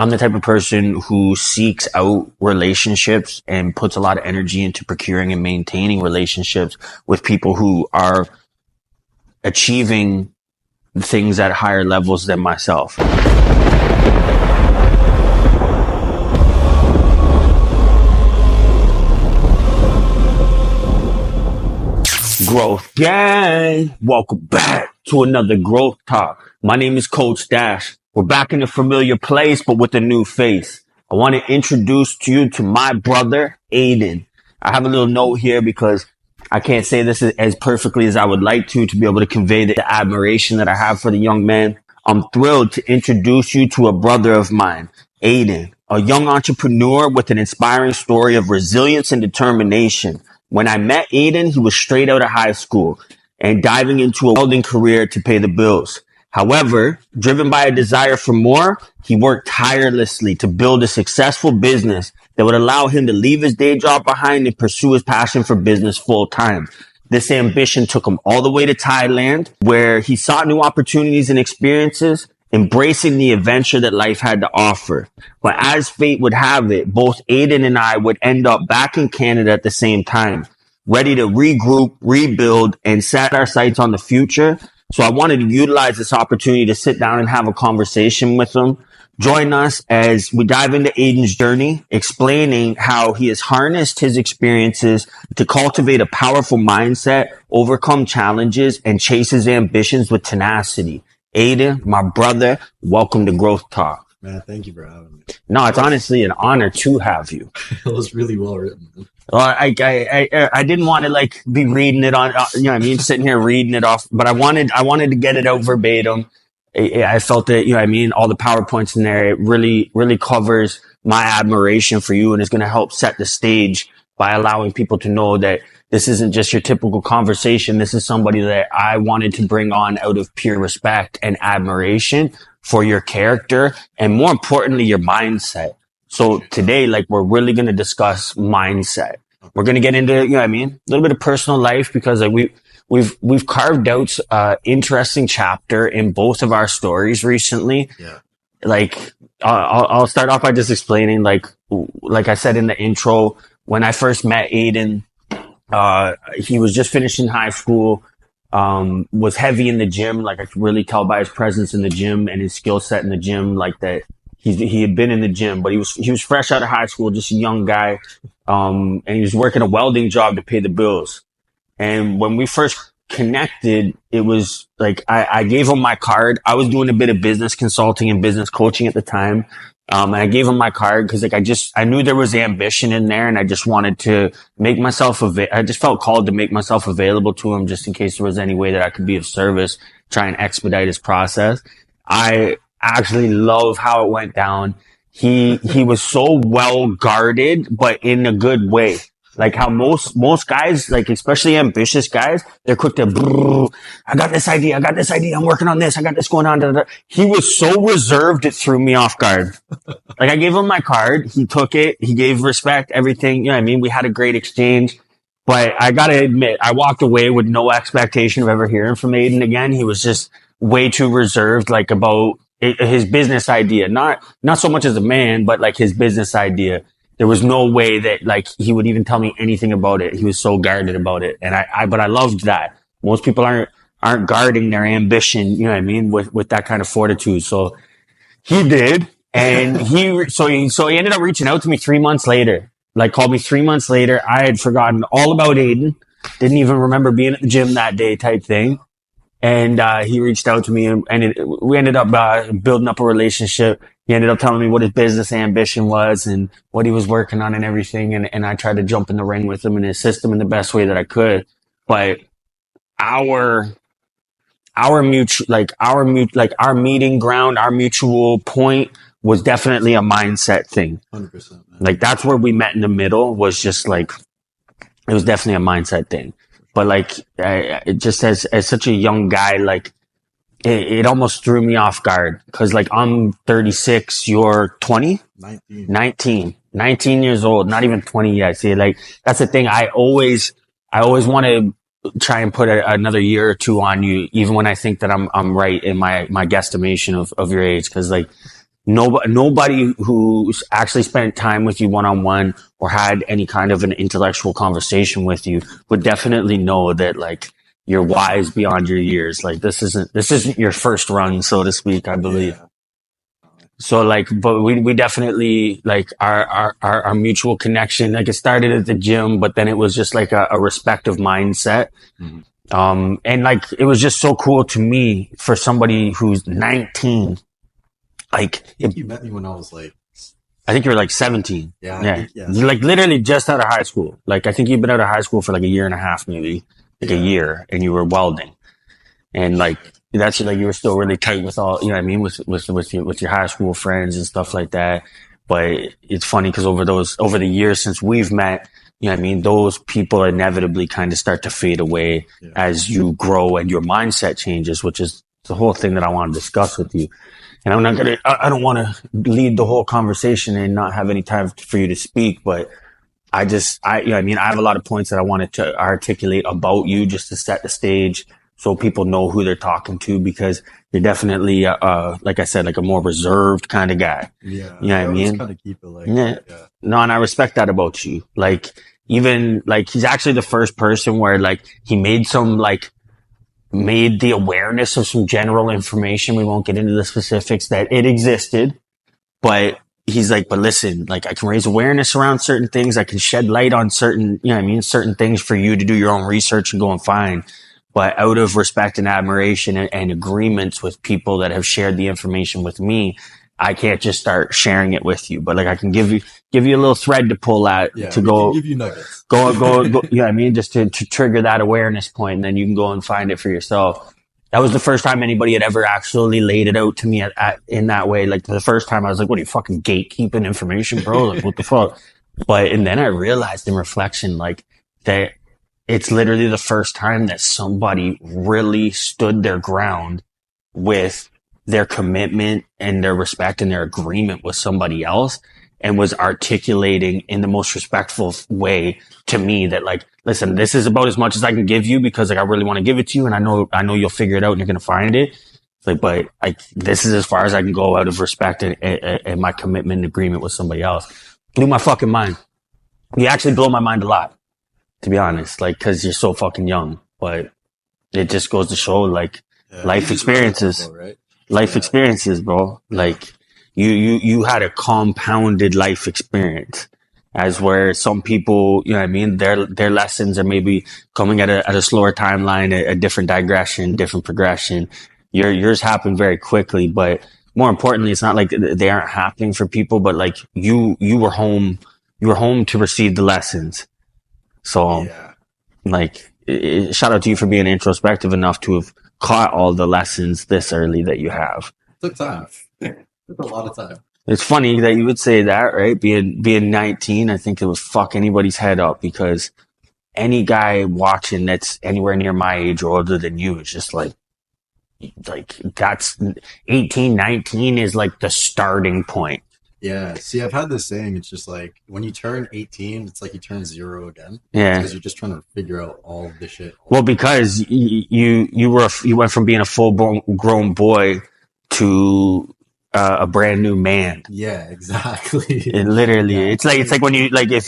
I'm the type of person who seeks out relationships and puts a lot of energy into procuring and maintaining relationships with people who are achieving things at higher levels than myself. Growth gang, welcome back to another growth talk. My name is Coach Dash. We're back in a familiar place, but with a new face. I want to introduce to you to my brother, Eyden. I have a little note here because I can't say this as perfectly as I would like to be able to convey the admiration that I have for the young man. I'm thrilled to introduce you to a brother of mine, Eyden, a young entrepreneur with an inspiring story of resilience and determination. When I met Eyden, he was straight out of high school and diving into a welding career to pay the bills. However, driven by a desire for more, he worked tirelessly to build a successful business that would allow him to leave his day job behind and pursue his passion for business full time. This ambition took him all the way to Thailand, where he sought new opportunities and experiences, embracing the adventure that life had to offer. But as fate would have it, both Eyden and I would end up back in Canada at the same time, ready to regroup, rebuild, and set our sights on the future. So I wanted to utilize this opportunity to sit down and have a conversation with him. Join us as we dive into Eyden's journey, explaining how he has harnessed his experiences to cultivate a powerful mindset, overcome challenges, and chase his ambitions with tenacity. Eyden, my brother, welcome to Growth Talk. Man, thank you for having me. No, it's honestly an honor to have you. It was really well written, man. Well, I didn't want to be reading it on, you know what I mean, sitting here reading it off, but I wanted to get it out verbatim. I felt that, you know what I mean, all the PowerPoints in there, it really covers my admiration for you and is going to help set the stage by allowing people to know that this isn't just your typical conversation. This is somebody that I wanted to bring on out of pure respect and admiration for your character and, more importantly, your mindset. So today, we're really going to discuss mindset. We're going to get into, you know what I mean, a little bit of personal life because we've carved out interesting chapter in both of our stories recently. Yeah. I'll start off by just explaining, like I said in the intro, when I first met Eyden, he was just finishing high school, was heavy in the gym. I could really tell by his presence in the gym and his skill set in the gym, that he had been in the gym, but he was fresh out of high school, just a young guy. And he was working a welding job to pay the bills. And when we first connected, it was I gave him my card. I was doing a bit of business consulting and business coaching at the time. And I gave him my card because I knew there was ambition in there and I just wanted to make myself I just felt called to make myself available to him just in case there was any way that I could be of service, try and expedite his process. I actually love how it went down. He was so well guarded, but in a good way. How most guys, especially ambitious guys, they're quick to, I got this idea, I'm working on this, I got this going on. Da, da, da. He was so reserved, it threw me off guard. I gave him my card, he took it, he gave respect, everything, you know what I mean? We had a great exchange, but I gotta admit, I walked away with no expectation of ever hearing from Eyden again. He was just way too reserved, about his business idea, not so much as a man, but his business idea. There was no way that he would even tell me anything about it. He was so guarded about it. And but I loved that. Most people aren't guarding their ambition, you know what I mean, with that kind of fortitude. So he did. And he ended up reaching out to me 3 months later, called me 3 months later. I had forgotten all about Eyden. Didn't even remember being at the gym that day type thing. And he reached out to me and we ended up building up a relationship. He ended up telling me what his business ambition was and what he was working on and everything. And I tried to jump in the ring with him and assist him in the best way that I could. But our meeting ground, our mutual point was definitely a mindset thing. 100%. Man. That's where we met in the middle was just it was definitely a mindset thing. But it just as such a young guy, it almost threw me off guard because I'm 36, you're 20? 19 years old, not even 20 yet. See, that's the thing. I always want to try and put another year or two on you, even when I think that I'm right in my guesstimation of your age. Cause nobody who's actually spent time with you one-on-one or had any kind of an intellectual conversation with you would definitely know that like you're wise beyond your years. Like this isn't your first run, so to speak, I believe. Yeah. So like, but we definitely like our mutual connection, like it started at the gym, but then it was just like a respective mindset. Mhm. And like, it was just so cool to me for somebody who's 19. Like, I think you met me when I was like, I think you were like 17. yeah, I Yeah. think, yeah. You're like literally just out of high school. Like, I think you've been out of high school for like a year and a half, maybe like a Yeah. year, and you were welding. And like, that's like, you were still really tight with all, you know what I mean? With your high school friends and stuff like that. But it's funny because over the years since we've met, you know what I mean? Those people inevitably kind of start to fade away Yeah. as you grow and your mindset changes, which is the whole thing that I want to discuss with you. And I don't want to lead the whole conversation and not have any time for you to speak, but you know what I mean? I have a lot of points that I wanted to articulate about you just to set the stage so people know who they're talking to, because you're definitely, like I said, like a more reserved kind of guy. Yeah. You know what I mean? Kind of keep it like, Yeah. yeah. No, and I respect that about you. Like, even like, he's actually the first person where like he made the awareness of some general information. We won't get into the specifics, that it existed, but he's like, but listen, like I can raise awareness around certain things. I can shed light on certain, you know what I mean? Certain things for you to do your own research and go and find. But out of respect and admiration and agreements with people that have shared the information with me, I can't just start sharing it with you, but like I can give you a little thread to pull at, Yeah, to we go, can give you nuggets. go, you know what I mean? Just to trigger that awareness point, and then you can go and find it for yourself. That was the first time anybody had ever actually laid it out to me in that way. Like the first time I was like, what are you, fucking gatekeeping information, bro? Like what the fuck? And then I realized in reflection, like that it's literally the first time that somebody really stood their ground with their commitment and their respect and their agreement with somebody else, and was articulating in the most respectful way to me that like, listen, this is about as much as I can give you, because like I really want to give it to you, and I know you'll figure it out and you're going to find it. It's like, but this is as far as I can go out of respect and my commitment and agreement with somebody else. Blew my fucking mind. You actually blow my mind a lot, to be honest, like, cause you're so fucking young, but it just goes to show like life experiences. Right? Life experiences, bro. Like you had a compounded life experience, as where some people, you know what I mean, their lessons are maybe coming at a slower timeline, a different digression, different progression. Yours happened very quickly, but more importantly, it's not like they aren't happening for people, but like you were home to receive the lessons. So Yeah. like, shout out to you for being introspective enough to have caught all the lessons this early that you have. Took time. Took a lot of time. It's funny that you would say that, right? Being 19, I think it would fuck anybody's head up, because any guy watching that's anywhere near my age or older than you is just like that's 18, 19 is like the starting point. Yeah. See, I've had this saying. It's just like when you turn 18, it's like you turn 0 again. Yeah. Because you're just trying to figure out all of this shit. Well, because you went from being a full grown boy to a brand new man. Yeah, exactly. And literally, Yeah. it's like when you like if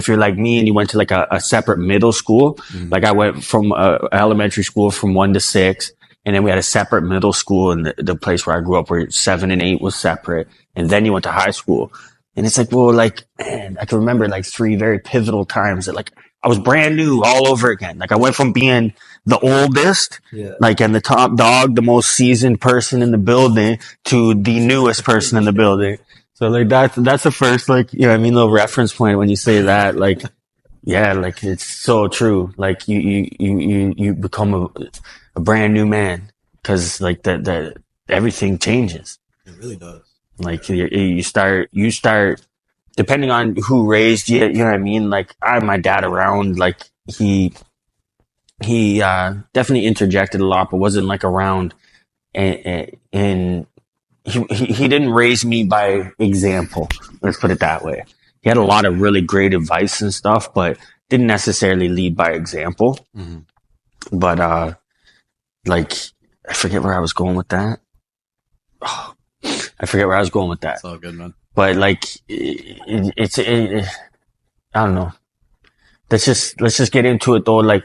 you're like me and you went to like a separate middle school. Mhm. Like I went from elementary school from 1 to 6, and then we had a separate middle school in the place where I grew up, where 7 and 8 was separate, and then you went to high school. And it's like, well, like, man, I can remember like 3 very pivotal times that like I was brand new all over again. Like I went from being the oldest, Yeah. like, and the top dog, the most seasoned person in the building, to the newest person in the building. So like that's the first, like, you know what I mean, little reference point when you say that. Like, yeah, like it's so true. Like you become a brand new man, because like that everything changes. It really does. Like you start depending on who raised you, you know what I mean? Like I had my dad around, like he definitely interjected a lot, but wasn't like around, and he didn't raise me by example. Let's put it that way. He had a lot of really great advice and stuff, but didn't necessarily lead by example. Mm-hmm. But like, I forget where I was going with that. Oh, I forget where I was going with that. It's all good, man. But like, I don't know. Let's just get into it though. Like,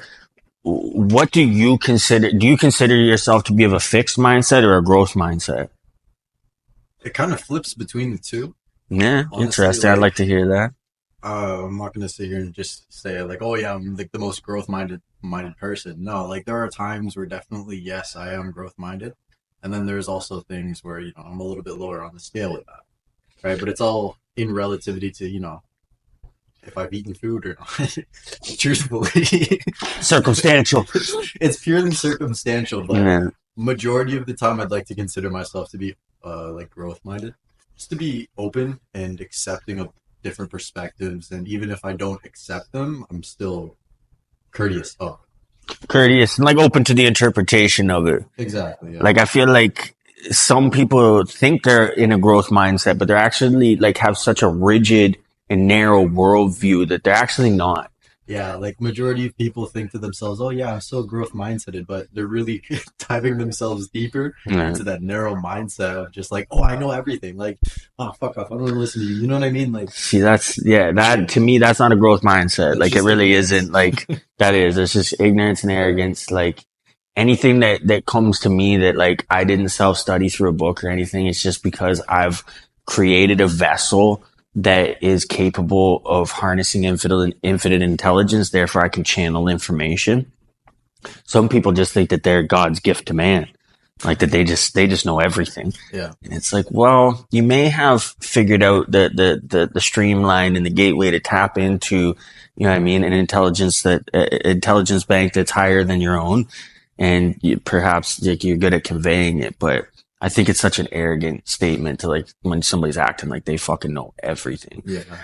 what do you consider? Do you consider yourself to be of a fixed mindset or a growth mindset? It kind of flips between the two. Yeah, Honestly, interesting. I'd like to hear that. I'm not gonna sit here and just say like, oh yeah, I'm like the most growth minded person. No, like there are times where definitely yes, I am growth minded, and then there's also things where I'm a little bit lower on the scale with that, right? But it's all in relativity to if I've eaten food or not. Truthfully, Circumstantial. it's purely circumstantial, but Yeah. majority of the time, I'd like to consider myself to be like growth minded, just to be open and accepting of different perspectives, and even if I don't accept them, I'm still courteous of Courteous and like open to the interpretation of it. exactly, yeah. Like I feel like some people think they're in a growth mindset, but they're actually like have such a rigid and narrow worldview that they're actually not. Yeah, like majority of people think to themselves, "Oh yeah, I'm so growth mindseted," but they're really diving themselves deeper Yeah. into that narrow mindset of just like, "Oh, I know everything." Like, "Oh, fuck off, I don't want to listen to you." You know what I mean? Like, See, that to me, that's not a growth mindset. that's Like it just really ignorance. isn't. Like that is. It's just ignorance and arrogance. Like anything that comes to me that like I didn't self study through a book or anything. It's just because I've created a vessel that is capable of harnessing infinite intelligence. Therefore, I can channel information. Some people just think that they're God's gift to man. Like that they just know everything. Yeah, And it's like, well, you may have figured out the streamline and the gateway to tap into, you know what I mean, an intelligence bank that's higher than your own. And perhaps like, you're good at conveying it. But I think it's such an arrogant statement to like when somebody's acting like they fucking know everything. yeah, I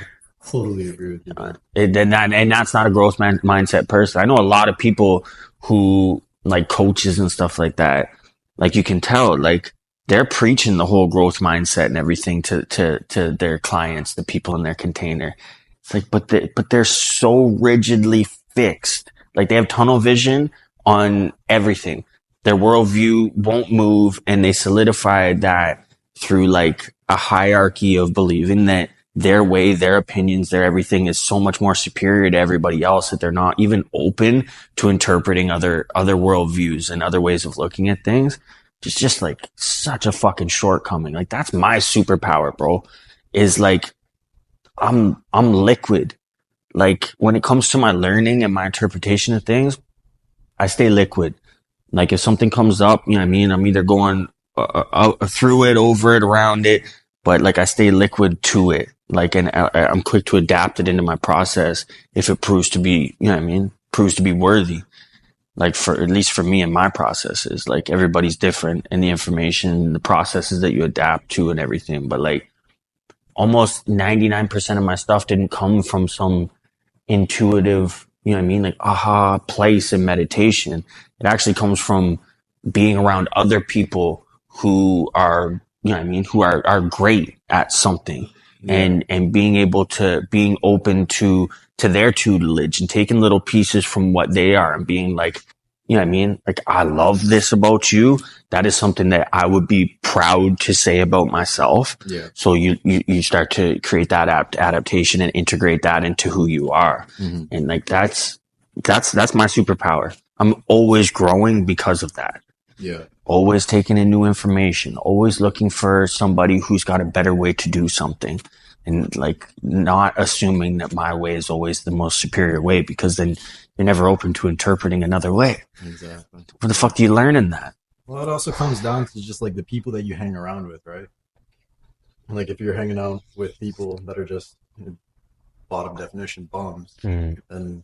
totally agree with you. And that's not a growth mindset person. I know a lot of people who like coaches and stuff like that. Like you can tell, like they're preaching the whole growth mindset and everything to their clients, the people in their container. It's like, but they're so rigidly fixed. Like they have tunnel vision on everything. Their worldview won't move, and they solidified that through like a hierarchy of believing that their way, their opinions, their everything is so much more superior to everybody else that they're not even open to interpreting other worldviews and other ways of looking at things. Just like such a fucking shortcoming. Like that's my superpower, bro. Is like I'm liquid. Like when it comes to my learning and my interpretation of things, I stay liquid. Like if something comes up, you know what I mean? I'm either going through it, over it, around it, but like I stay liquid to it. Like, and I'm quick to adapt it into my process if it proves to be, you know what I mean? Proves to be worthy. Like for, at least for me and my processes, like everybody's different in the information, the processes that you adapt to and everything. But like almost 99% of my stuff didn't come from some intuitive, you know what I mean? Like aha place in meditation. It actually comes from being around other people who are, you know what I mean? Who are great at something. Yeah. And being able to, being open to their tutelage and taking little pieces from what they are and being like, you know what I mean? Like, I love this about you. That is something that I would be proud to say about myself. Yeah. So you start to create that adaptation and integrate that into who you are. Mhm. And like, that's my superpower. I'm always growing because of that. Yeah. Always taking in new information, always looking for somebody who's got a better way to do something, and like not assuming that my way is always the most superior way, because then you're never open to interpreting another way. Exactly. Where the fuck do you learn in that? Well, it also comes down to just like the people that you hang around with, right? Like if you're hanging out with people that are just bottom definition bums, then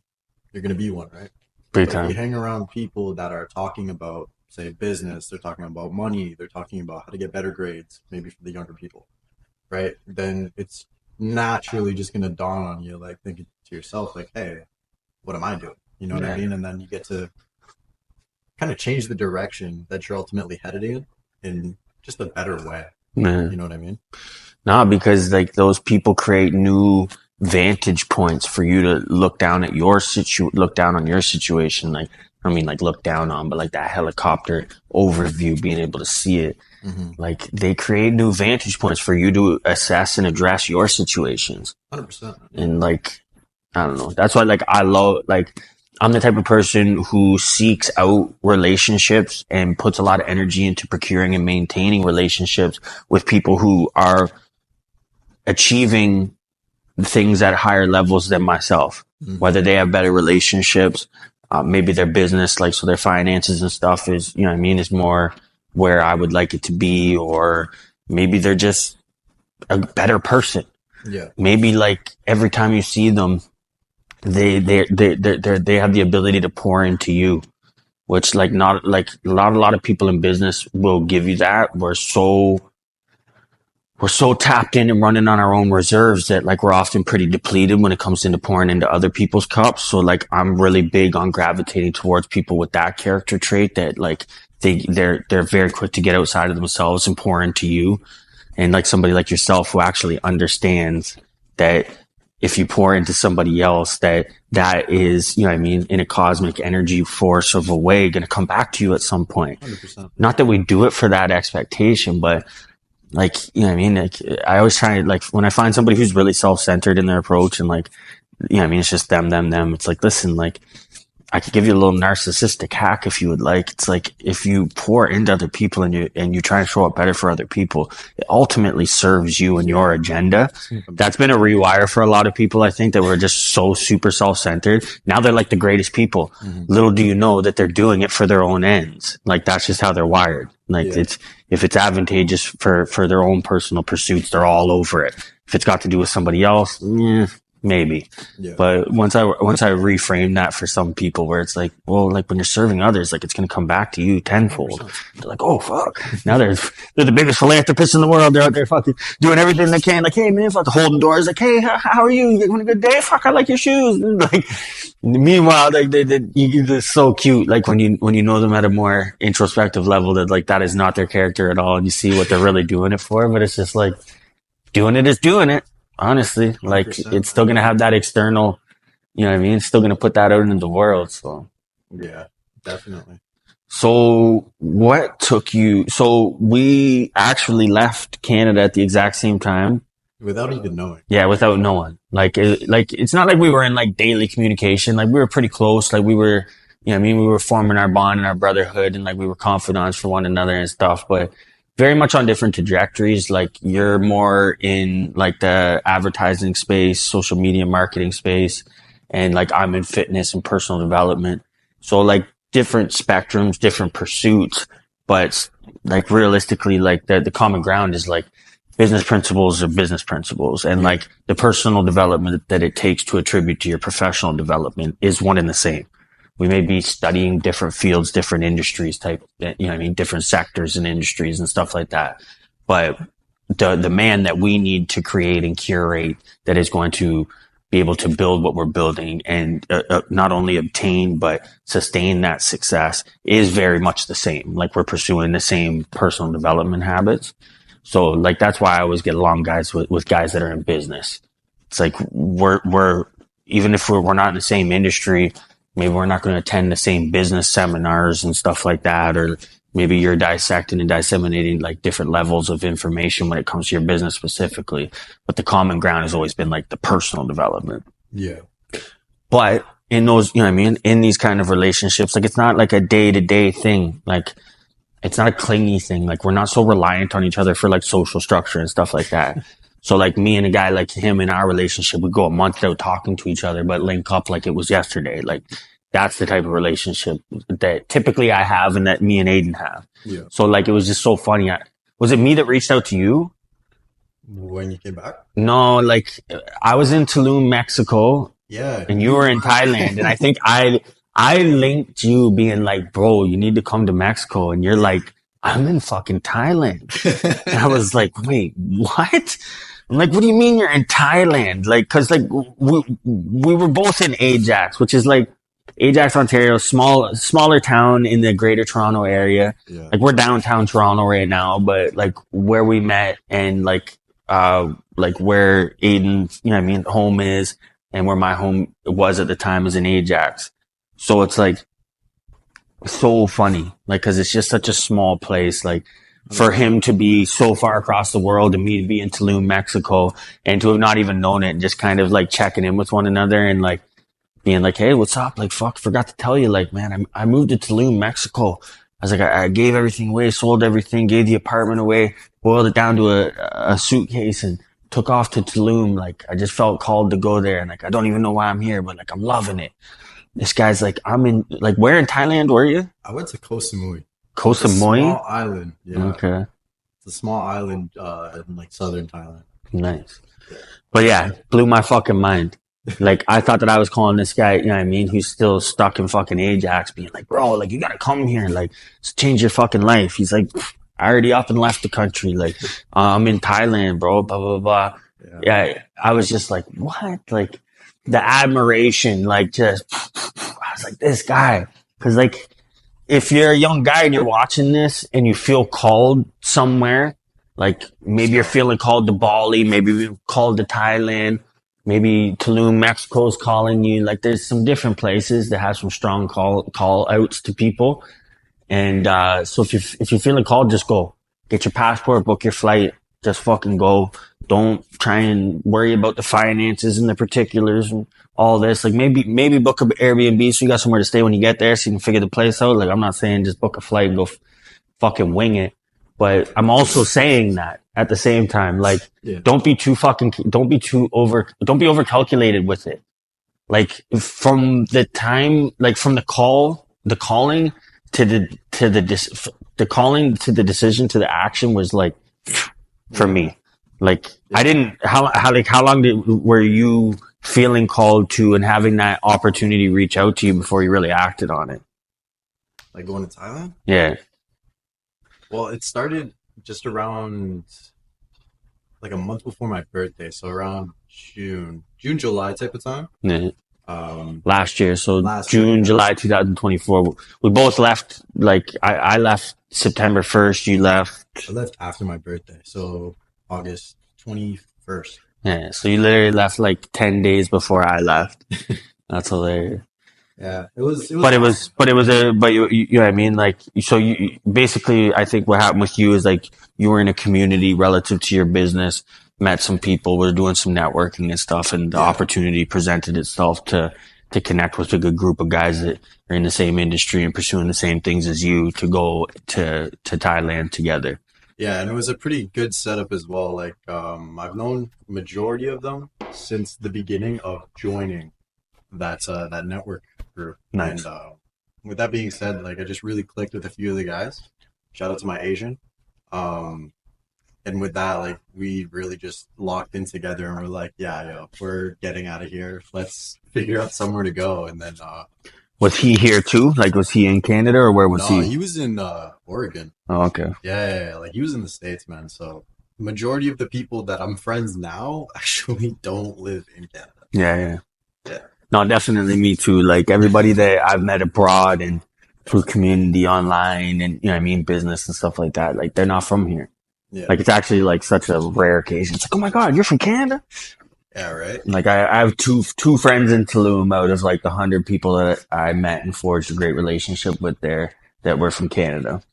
you're gonna be one, right? Big But if you time. hang around people that are talking about, say, business, they're talking about money, they're talking about how to get better grades, maybe for the younger people, right? Then it's naturally just gonna dawn on you, like thinking to yourself, like, hey, what am I doing? You know what I mean? And then you get to kind of change the direction that you're ultimately headed in just a better way. Yeah. You know what I mean? No, because like those people create new vantage points for you to look down on your situation. Like I mean, like look down on, but like that helicopter overview, being able to see it. Like they create new vantage points for you to assess and address your situations. 100%. And like, I don't know. That's why like I love, like, I'm the type of person who seeks out relationships and puts a lot of energy into procuring and maintaining relationships with people who are achieving things at higher levels than myself, whether they have better relationships, maybe their business, like, so their finances and stuff is, you know what I mean, is more where I would like it to be, or maybe they're just a better person. Yeah. Maybe like every time you see them, they have the ability to pour into you, which like not like a lot of people in business will give you that. We're so tapped in and running on our own reserves that like we're often pretty depleted when it comes into pouring into other people's cups. So like I'm really big on gravitating towards people with that character trait, that like they're very quick to get outside of themselves and pour into you. And like somebody like yourself who actually understands that if you pour into somebody else, that is, you know what I mean, in a cosmic energy force of a way going to come back to you at some point. 100%. Not that we do it for that expectation, but like, you know what I mean? Like, I always try, like, when I find somebody who's really self-centered in their approach and like, you know what I mean? It's just them. It's like, listen, like, I could give you a little narcissistic hack if you would like. It's like, if you pour into other people and you try and show up better for other people, it ultimately serves you and your agenda. That's been a rewire for a lot of people. I think that we're just so super self-centered. Now they're like the greatest people. Little do you know that they're doing it for their own ends. Like, that's just how they're wired. Like, if it's advantageous for their own personal pursuits, they're all over it. If it's got to do with somebody else, maybe. Yeah. But once I reframe that for some people, where it's like, well, like when you're serving others, like it's going to come back to you tenfold. 100%. They're like, oh fuck. Now they're the biggest philanthropists in the world. They're out there fucking doing everything they can. Like, hey man, fuck, holding doors. Like, hey, how are you? You having a good day? Fuck, I like your shoes. Like, meanwhile, like they're so cute. Like when you know them at a more introspective level, that like that is not their character at all, and you see what they're really doing it for. But it's just like, doing it is doing it. Honestly, like 100%. It's still going to have that external, you know what I mean? It's still going to put that out into the world. So yeah, definitely. So what took you, so we actually left Canada at the exact same time. Without even knowing. Yeah, without knowing. Like it's not like we were in like daily communication. Like we were pretty close. Like we were, you know what I mean? We were forming our bond and our brotherhood, and like we were confidants for one another and stuff, but very much on different trajectories. Like you're more in like the advertising space, social media marketing space, and like I'm in fitness and personal development. So like different spectrums, different pursuits, but like realistically, like the common ground is like business principles are business principles, and like the personal development that it takes to attribute to your professional development is one and the same. We may be studying different fields, different industries type, you know what I mean, different sectors and industries and stuff like that. But the man that we need to create and curate that is going to be able to build what we're building and not only obtain, but sustain that success is very much the same. Like we're pursuing the same personal development habits. So like, that's why I always get along with guys that are in business. It's like, we're even if we're not in the same industry, maybe we're not going to attend the same business seminars and stuff like that. Or maybe you're dissecting and disseminating like different levels of information when it comes to your business specifically. But the common ground has always been like the personal development. Yeah. But in those, you know what I mean? In these kind of relationships, like it's not like a day-to-day thing. Like it's not a clingy thing. Like we're not so reliant on each other for like social structure and stuff like that. So like me and a guy like him in our relationship, we go a month without talking to each other, but link up like it was yesterday. Like that's the type of relationship that typically I have and that me and Eyden have. Yeah. So like, it was just so funny. Was it me that reached out to you? When you came back? No, like I was in Tulum, Mexico. Yeah. And you were in Thailand. And I think I linked you being like, bro, you need to come to Mexico. And you're like, I'm in fucking Thailand. And I was like, wait, what? I'm like, what do you mean you're in Thailand? Like, cause like we were both in Ajax, which is like Ajax, Ontario, smaller town in the greater Toronto area. Yeah. Like we're downtown Toronto right now, but like where we met and like where Eyden's, you know what I mean, home is and where my home was at the time was in Ajax. So it's like, so funny. Like, cause it's just such a small place. Like, for him to be so far across the world and me to be in Tulum, Mexico, and to have not even known it and just kind of like checking in with one another and like being like, hey, what's up? Like, fuck, forgot to tell you, like, man, I moved to Tulum, Mexico. I was like, I gave everything away, sold everything, gave the apartment away, boiled it down to a suitcase and took off to Tulum. Like, I just felt called to go there. And like, I don't even know why I'm here, but like, I'm loving it. This guy's like, I'm in, like, where in Thailand were you? I went to Koh Samui. Koh It's a Samui? small island. Yeah. Okay. It's a small island in like southern Thailand. Nice. But yeah, blew my fucking mind. Like, I thought that I was calling this guy, you know what I mean, who's still stuck in fucking Ajax, being like, bro, like, you gotta come here, like, change your fucking life. He's like, I already up and left the country. Like, I'm in Thailand, bro, blah, blah, blah. Yeah, I was just like, what? Like, the admiration, like, just, I was like, this guy. Cause, like, if you're a young guy and you're watching this and you feel called somewhere, like, maybe you're feeling called to Bali, maybe you're called to Thailand, maybe Tulum, Mexico's calling you. Like, there's some different places that have some strong call outs to people. And so if you're feeling called, just go. Get your passport, book your flight, just fucking go. Don't try and worry about the finances and the particulars and all this. Like, maybe book an Airbnb so you got somewhere to stay when you get there so you can figure the place out. Like, I'm not saying just book a flight and go fucking wing it. But I'm also saying that at the same time, like, don't be over calculated with it. Like, from the time, like, from the calling to the calling to the decision to the action was like, for me, like, I didn't, how long were you feeling called to and having that opportunity reach out to you before you really acted on it? Like going to Thailand? Yeah. Well, it started just around like a month before my birthday, so around June, July type of time. Yeah. Last year, so June, year. July 2024. We both left, like, I left September 1st, you left. I left after my birthday, so August 21st. Yeah, so you literally left like 10 days before I left. That's hilarious. Yeah, it was But you know what I mean? Like, so you basically, I think what happened with you is like, you were in a community relative to your business, met some people, were doing some networking and stuff, and the opportunity presented itself to connect with a good group of guys that are in the same industry and pursuing the same things as you to go to Thailand together. Yeah, and it was a pretty good setup as well. Like, I've known majority of them since the beginning of joining that network group. Nice. And with that being said, like, I just really clicked with a few of the guys. Shout out to my Asian. And with that, like, we really just locked in together and we're like, yeah, we're getting out of here. Let's figure out somewhere to go. And then was he here too? Like, was he in Canada or where was he? He was in Oregon. Oh, okay. Yeah, like, he was in the States, man. So majority of the people that I'm friends now actually don't live in Canada. Yeah. No, definitely me too. Like, everybody that I've met abroad and through community online and, you know what I mean, business and stuff like that, like, they're not from here. Yeah. Like, it's actually like such a rare occasion. It's like, oh my God, you're from Canada? Yeah, right. Like, I have two friends in Tulum out of like the 100 people that I met and forged a great relationship with there that were from Canada.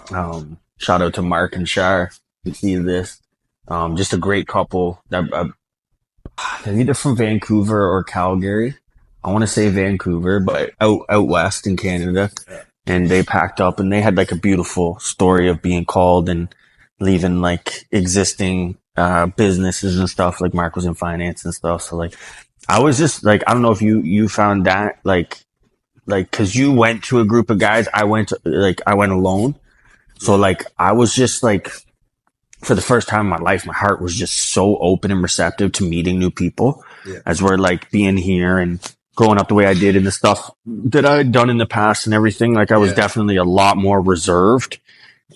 Shout out to Mark and Shar. You see this. Just a great couple that, they're either from Vancouver or Calgary. I want to say Vancouver, but out west in Canada. Yeah. And they packed up and they had like a beautiful story of being called and leaving like existing businesses and stuff. Like, Mark was in finance and stuff. So like, I was just like, I don't know if you found that like cause you went to a group of guys. I went alone. So like, I was just like, for the first time in my life, my heart was just so open and receptive to meeting new people as we're like being here and growing up the way I did and the stuff that I had done in the past and everything. Like, I was definitely a lot more reserved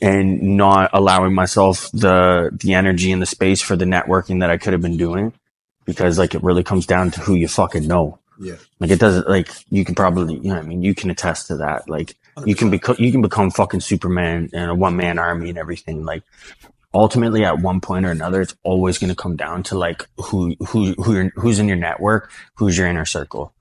and not allowing myself the energy and the space for the networking that I could have been doing, because like, it really comes down to who you fucking know. Yeah. Like, it doesn't, like, you can probably, you know what I mean? You can attest to that. Like, 100%. you can become fucking Superman and a one-man army and everything. Like, ultimately, at one point or another, it's always going to come down to like who's in your network, who's your inner circle.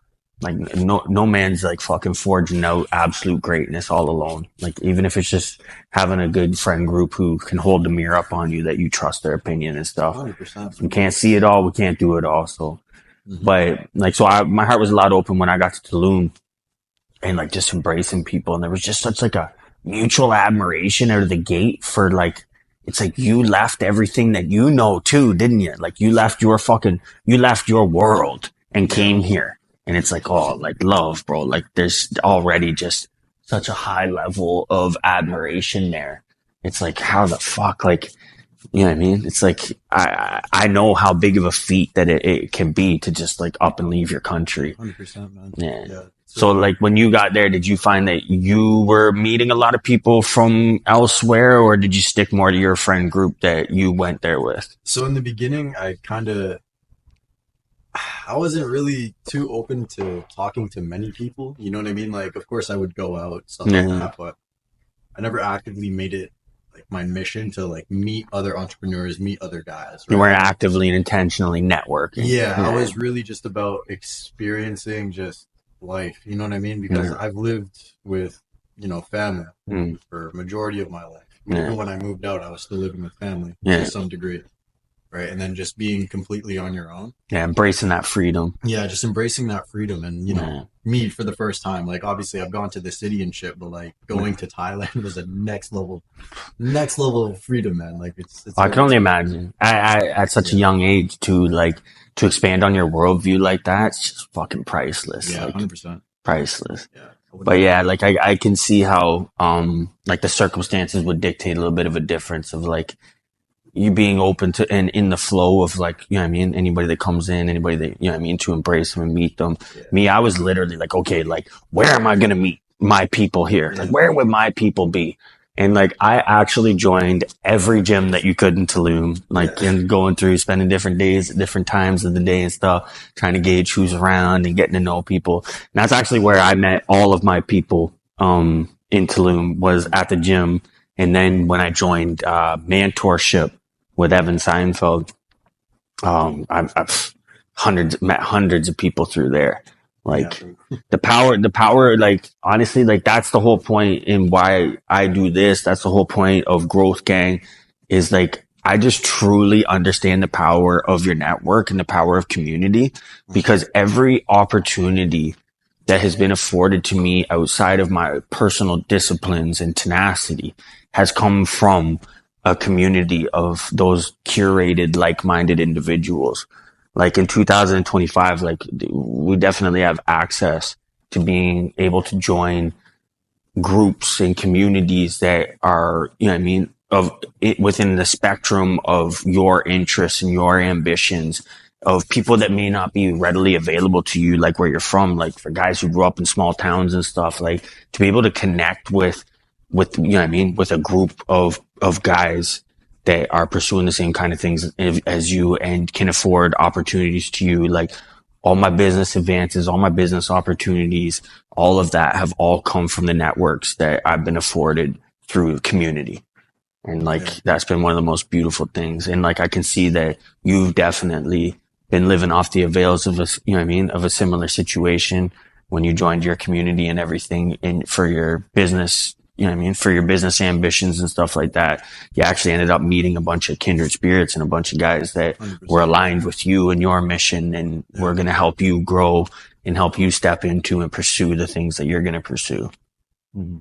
Like no man's like fucking forging out absolute greatness all alone. Like even if it's just having a good friend group who can hold the mirror up on you that you trust their opinion and stuff. 100%. We can't see it all. We can't do it all. So, but like, so my heart was a lot open when I got to Tulum and like just embracing people. And there was just such like a mutual admiration out of the gate for like, it's like you left everything that you know too, didn't you? Like you left your world and came here. And it's like, oh, like love, bro. Like there's already just such a high level of admiration there. It's like, how the fuck, like, you know what I mean? It's like, I know how big of a feat that it can be to just like up and leave your country. 100%, man. Yeah. So like when you got there, did you find that you were meeting a lot of people from elsewhere, or did you stick more to your friend group that you went there with? So in the beginning, I wasn't really too open to talking to many people. You know what I mean? Like, of course I would go out, stuff like that, but I never actively made it like my mission to like meet other entrepreneurs, meet other guys. Right? You weren't actively and intentionally networking. Yeah, I was really just about experiencing just life. You know what I mean? Because I've lived with, family for a majority of my life. Even when I moved out, I was still living with family to some degree. Right. And then just being completely on your own. Yeah. Embracing that freedom. Yeah. Just embracing that freedom. And, me for the first time, like obviously I've gone to the city and shit, but like going to Thailand was a next level of freedom, man. Like it's I can only imagine. I at such a young age to expand on your worldview like that, it's just fucking priceless. Yeah. Like, 100%. priceless. Yeah. But yeah, like I can see how, like the circumstances would dictate a little bit of a difference of like, you being open to and in the flow of like, you know what I mean? Anybody that comes in, anybody that, you know what I mean? To embrace them and meet them. Yeah. Me, I was literally like, okay, like, where am I going to meet my people here? Like, where would my people be? And like, I actually joined every gym that you could in Tulum, like, and going through, spending different days at different times of the day and stuff, trying to gauge who's around and getting to know people. And that's actually where I met all of my people, in Tulum, was at the gym. And then when I joined, mentorship with Evan Seinfeld, I've met hundreds of people through there. Like the power, like honestly, like that's the whole point in why I do this. That's the whole point of Growth Gang, is like, I just truly understand the power of your network and the power of community, because every opportunity that has been afforded to me outside of my personal disciplines and tenacity has come from a community of those curated, like-minded individuals. Like in 2025, like we definitely have access to being able to join groups and communities that are, you know what I mean, of it within the spectrum of your interests and your ambitions, of people that may not be readily available to you, like where you're from, like for guys who grew up in small towns and stuff, like to be able to connect with, you know what I mean, with a group of guys that are pursuing the same kind of things as you and can afford opportunities to you. Like all my business advances, all my business opportunities, all of that have all come from the networks that I've been afforded through community. And like, that's been one of the most beautiful things. And like, I can see that you've definitely been living off the avails of a, you know what I mean, of a similar situation when you joined your community and everything in for your business, you know what I mean, for your business ambitions and stuff like that. You actually ended up meeting a bunch of kindred spirits and a bunch of guys that 100%. Were aligned with you and your mission, and we're going to help you grow and help you step into and pursue the things that you're going to pursue. Mm-hmm.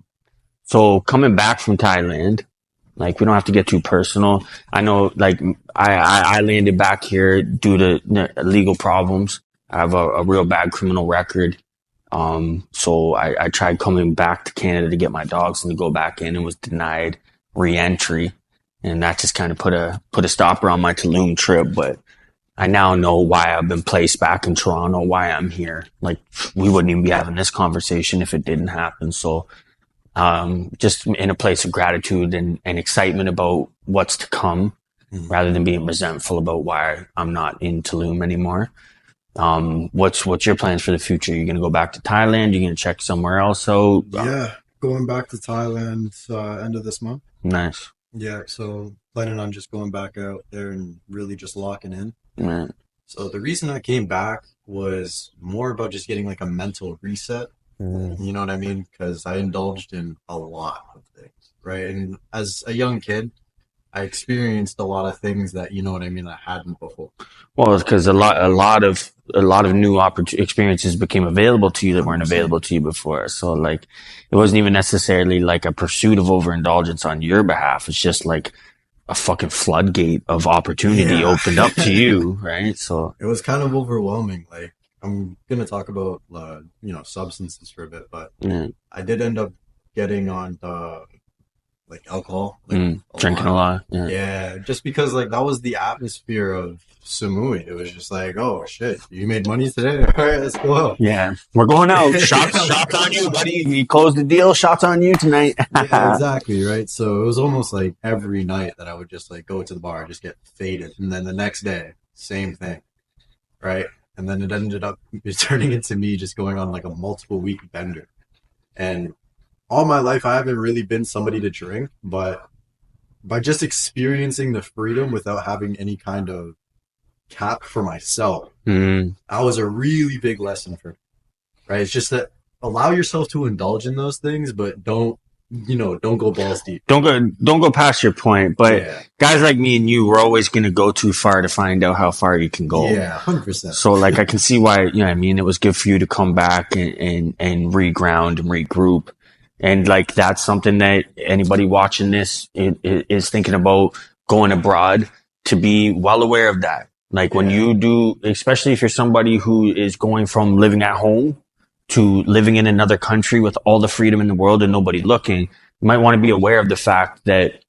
So coming back from Thailand, like we don't have to get too personal. I know like I landed back here due to legal problems. I have a real bad criminal record. So I tried coming back to Canada to get my dogs and to go back in, and was denied re-entry. And that just kind of put a stopper on my Tulum trip. But I now know why I've been placed back in Toronto, why I'm here. Like we wouldn't even be having this conversation if it didn't happen. So, just in a place of gratitude and excitement about what's to come, rather than being resentful about why I'm not in Tulum anymore. What's your plans for the future? You're going to go back to Thailand? You're going to check somewhere else out? Yeah, going back to Thailand, end of this month. Nice. Yeah. So planning on just going back out there and really just locking in. Right. So the reason I came back was more about just getting like a mental reset. Mm. You know what I mean? Because I indulged in a lot of things, right? And as a young kid, I experienced a lot of things that, you know what I mean, I hadn't before. Well, it's because a lot of new experiences became available to you that weren't 100%. available to you before. So like, it wasn't even necessarily like a pursuit of overindulgence on your behalf. It's just like a fucking floodgate of opportunity Yeah. opened up to you, right? So It was kind of overwhelming. Like, I'm gonna talk about, substances for a bit, but yeah, I did end up getting on the like alcohol, like a drinking lot. a lot. Yeah. Yeah, just because like that was the atmosphere of Samui. It was just like, oh shit, you made money today? All right, let's go out. Yeah, we're going out. Yeah, let's Shots go on you, out. buddy. You closed the deal. Shots on you tonight. Yeah, exactly, right? So it was almost like every night that I would just like go to the bar, just get faded, and then the next day, same thing, right? And then it ended up turning into me just going on like a multiple week bender. And all my life, I haven't really been somebody to drink, but by just experiencing the freedom without having any kind of cap for myself, Mm. that was a really big lesson for me, right? It's just that allow yourself to indulge in those things, but don't go balls deep. Don't go past your point. But Yeah, guys like me and you, we're always going to go too far to find out how far you can go. yeah, 100%. So like, I can see why, you know what I mean? It was good for you to come back and reground and regroup. And like, that's something that anybody watching this is thinking about going abroad to be well aware of that. Like when Yeah. you do, especially if you're somebody who is going from living at home to living in another country with all the freedom in the world and nobody looking, you might want to be aware of the fact that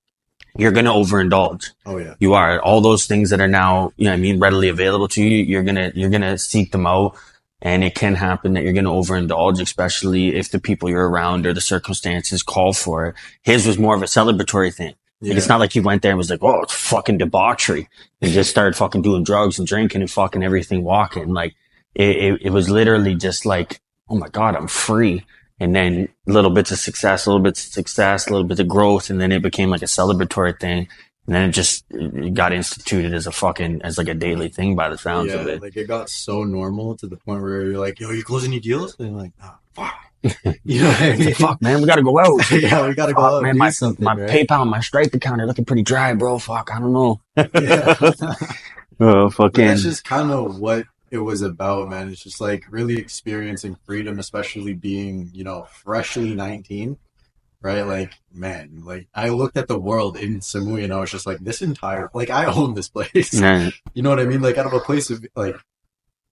you're going to overindulge. Oh yeah, You are. All those things that are now, you know what I mean, readily available to you, you're going to seek them out. And it can happen that you're going to overindulge, especially if the people you're around or the circumstances call for it. His was more of a celebratory thing. Like, it's yeah, not like he went there and was like, oh, it's fucking debauchery, and just started fucking doing drugs and drinking and fucking everything walking. Like, it was literally just like, oh my God, I'm free. And then little bits of success, little bits of success, little bits of growth. And then it became like a celebratory thing. And then it got instituted as as like a daily thing by the sounds yeah. of it. Like it got so normal to the point where you're like, yo, you closing any deals? And you're like, oh, fuck. You know what I It's mean? like, fuck, man, we got to go out. Yeah, we gotta go Fuck, out and man, do something, my right? PayPal, my Stripe account are looking pretty dry, bro. Fuck, I don't know. Yeah. Oh, But that's fucking, just kind of what it was about, man. It's just like really experiencing freedom, especially being, freshly 19, right? Like, man, like I looked at the world in Samui and I was just like, this entire, like, I own this place. man, You know what I mean? Like, out of a place of like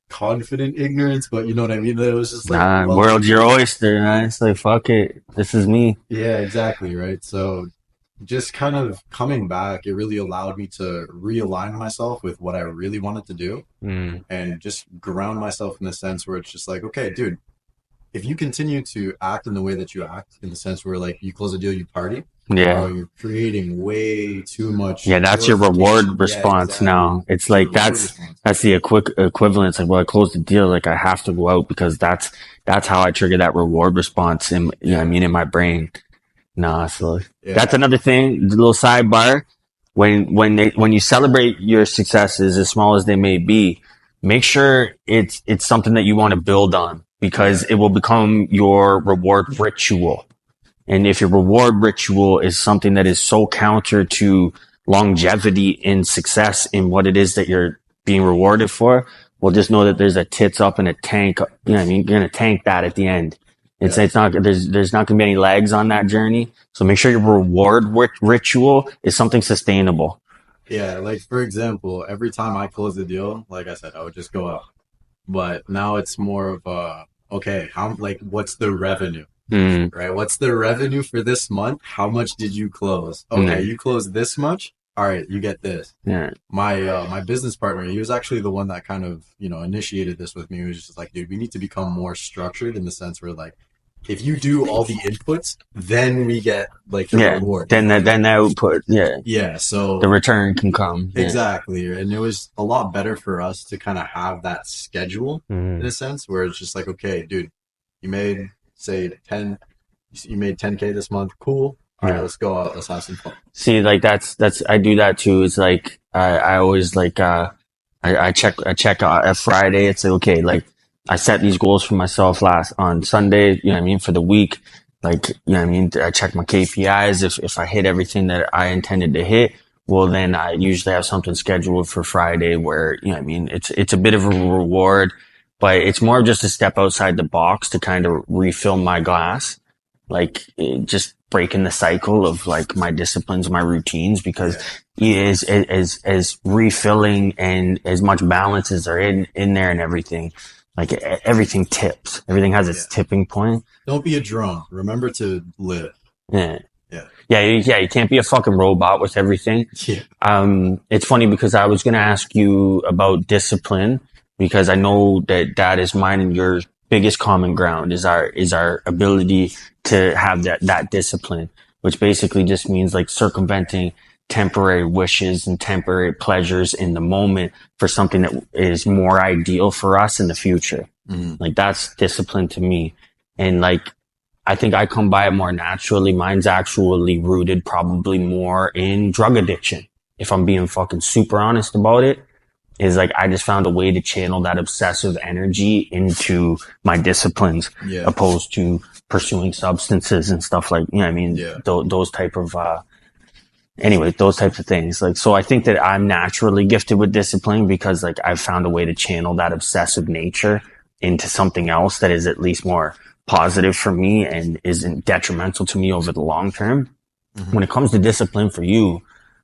confident ignorance, but you know what I mean? It was just like, nah, love. world's your oyster, man. It's like, fuck it. This is me. Yeah, exactly, right? So just kind of coming back, it really allowed me to realign myself with what I really wanted to do Mm. and just ground myself in the sense where it's just like, okay, dude, if you continue to act in the way that you act, in the sense where like you close a deal, you party, Yeah. you're creating way too much Yeah, that's your glorification. reward Yeah, response exactly. now. It's It's your like, reward that's response. the equivalent. It's like, well, I closed the deal. Like, I have to go out because that's how I trigger that reward response in, you know what I mean, in my brain. Nah, so Yeah, that's another thing, the little sidebar. When you celebrate your successes, as small as they may be, make sure it's something that you want to build on, because it will become your reward ritual. And if your reward ritual is something that is so counter to longevity in success in what it is that you're being rewarded for, well, just know that there's a tits up and a tank. You know what I mean? You're going to tank that at the end. It's not, there's not going to be any legs on that journey. So make sure your reward ritual is something sustainable. yeah. Like for example, every time I close the deal, like I said, I would just go out. But now it's more of a okay, how like what's the revenue? Mm, Right? What's the revenue for this month? How much did you close? Okay, mm, you closed this much. All right, you get this. yeah. My business partner, he was actually the one that kind of initiated this with me. He was just like, dude, we need to become more structured in the sense where like, if you do all the inputs, then we get like the Yeah. reward. Then that output, yeah, Yeah, so the return can come. Yeah. exactly, and it was a lot better for us to kind of have that schedule in Mm. a sense where it's just like, okay, dude, you made say 10, you made 10K this month, cool. All right, Yeah. let's go out, let's have some fun. See, like that's I do that too. It's like I always like I check at Friday. It's like, okay, like I set these goals for myself last on Sunday, you know what I mean, for the week. Like, you know what I mean? I check my KPIs. If I hit everything that I intended to hit, well, then I usually have something scheduled for Friday where, you know what I mean? It's a bit of a reward, but it's more of just a step outside the box to kind of refill my glass. Like just breaking the cycle of like my disciplines, my routines, because as refilling and as much balance as are in there and everything, like everything tips. Everything has its tipping point. Don't be a drone. Remember to live. Yeah. Yeah. Yeah, you can't be a fucking robot with everything. Yeah. It's funny because I was going to ask you about discipline because I know that that is mine and your biggest common ground is our ability to have that discipline, which basically just means like circumventing temporary wishes and temporary pleasures in the moment for something that is more ideal for us in the future. Like that's discipline to me. And like, I think I come by it more naturally. Mine's actually rooted probably more in drug addiction. If I'm being fucking super honest about it, is like I just found a way to channel that obsessive energy into my disciplines opposed to pursuing substances and stuff like, you know what I mean? Those type of, anyway, those types of things. Like, so I think that I'm naturally gifted with discipline because like I've found a way to channel that obsessive nature into something else that is at least more positive for me and isn't detrimental to me over the long term. When it comes to discipline for you,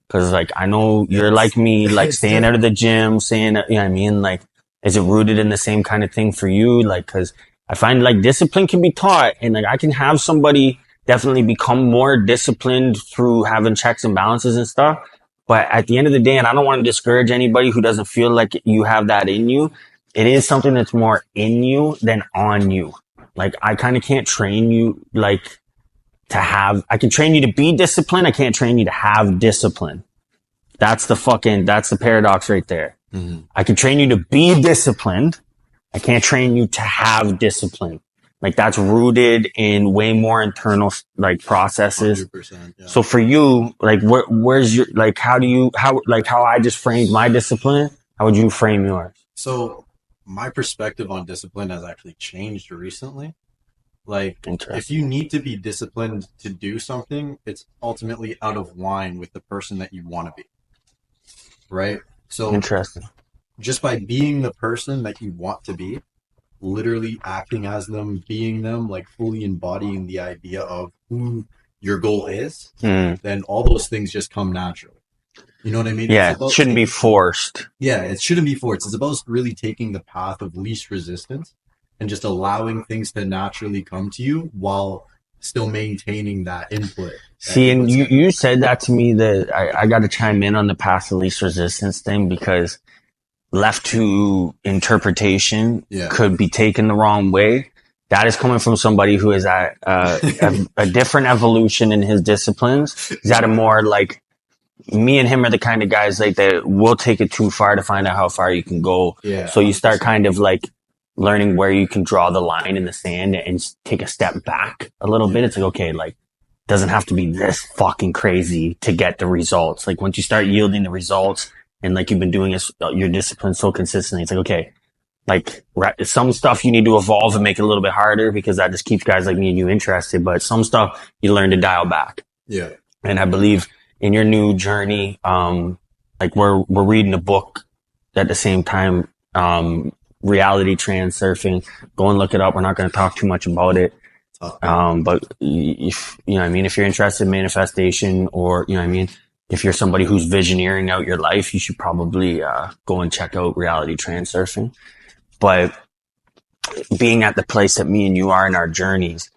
because like I know you're like me, like staying out of the gym, saying, you know what I mean? Like, is it rooted in the same kind of thing for you? Like, because I find like discipline can be taught, and like I can have somebody definitely become more disciplined through having checks and balances and stuff. But at the end of the day, and I don't want to discourage anybody who doesn't feel like you have that in you, it is something that's more in you than on you. Like I kind of can't train you like I can train you to be disciplined. I can't train you to have discipline. That's the paradox right there. I can train you to be disciplined. I can't train you to have discipline. Like that's rooted in way more internal like processes. 100%, yeah. So for you, like where's your, like how I just framed my discipline, how would you frame yours? So my perspective on discipline has actually changed recently. Like, if you need to be disciplined to do something, it's ultimately out of line with the person that you want to be. Right? So, Interesting. Just by being the person that you want to be, literally acting as them, being them, like fully embodying the idea of who your goal is, then all those things just come naturally. You know what I mean? Yeah, it shouldn't be forced. Yeah, it shouldn't be forced. It's about really taking the path of least resistance and just allowing things to naturally come to you while still maintaining that input. See, and you said that to me that I got to chime in on the path of least resistance thing because left to interpretation could be taken the wrong way. That is coming from somebody who is at a different evolution in his disciplines. He's at a more like, me and him are the kind of guys like that will take it too far to find out how far you can go. Yeah, so you start kind of like learning where you can draw the line in the sand and take a step back a little bit. It's like, okay, like doesn't have to be this fucking crazy to get the results. Like once you start yielding the results and like you've been doing your discipline so consistently, it's like, okay, like some stuff you need to evolve and make it a little bit harder because that just keeps guys like me and you interested. But some stuff you learn to dial back. Yeah. And I believe in your new journey, like we're reading a book at the same time, reality transurfing. Go and look it up. We're not going to talk too much about it. But if, you know what I mean, if you're interested in manifestation or, you know what I mean, if you're somebody who's visioneering out your life, you should probably, go and check out reality transurfing. But being at the place that me and you are in our journeys,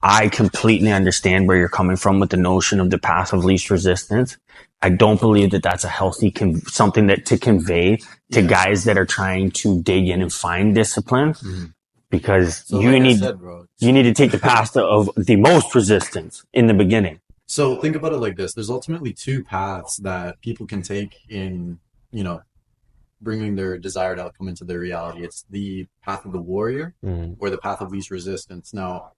I completely understand where you're coming from with the notion of the path of least resistance. I don't believe that that's a healthy, something that to convey to guys that are trying to dig in and find discipline because So you like I need, said, bro, you need to take the path of the most resistance in the beginning. So think about it like this. There's ultimately two paths that people can take in, you know, bringing their desired outcome into their reality. It's the path of the warrior or the path of least resistance. Now,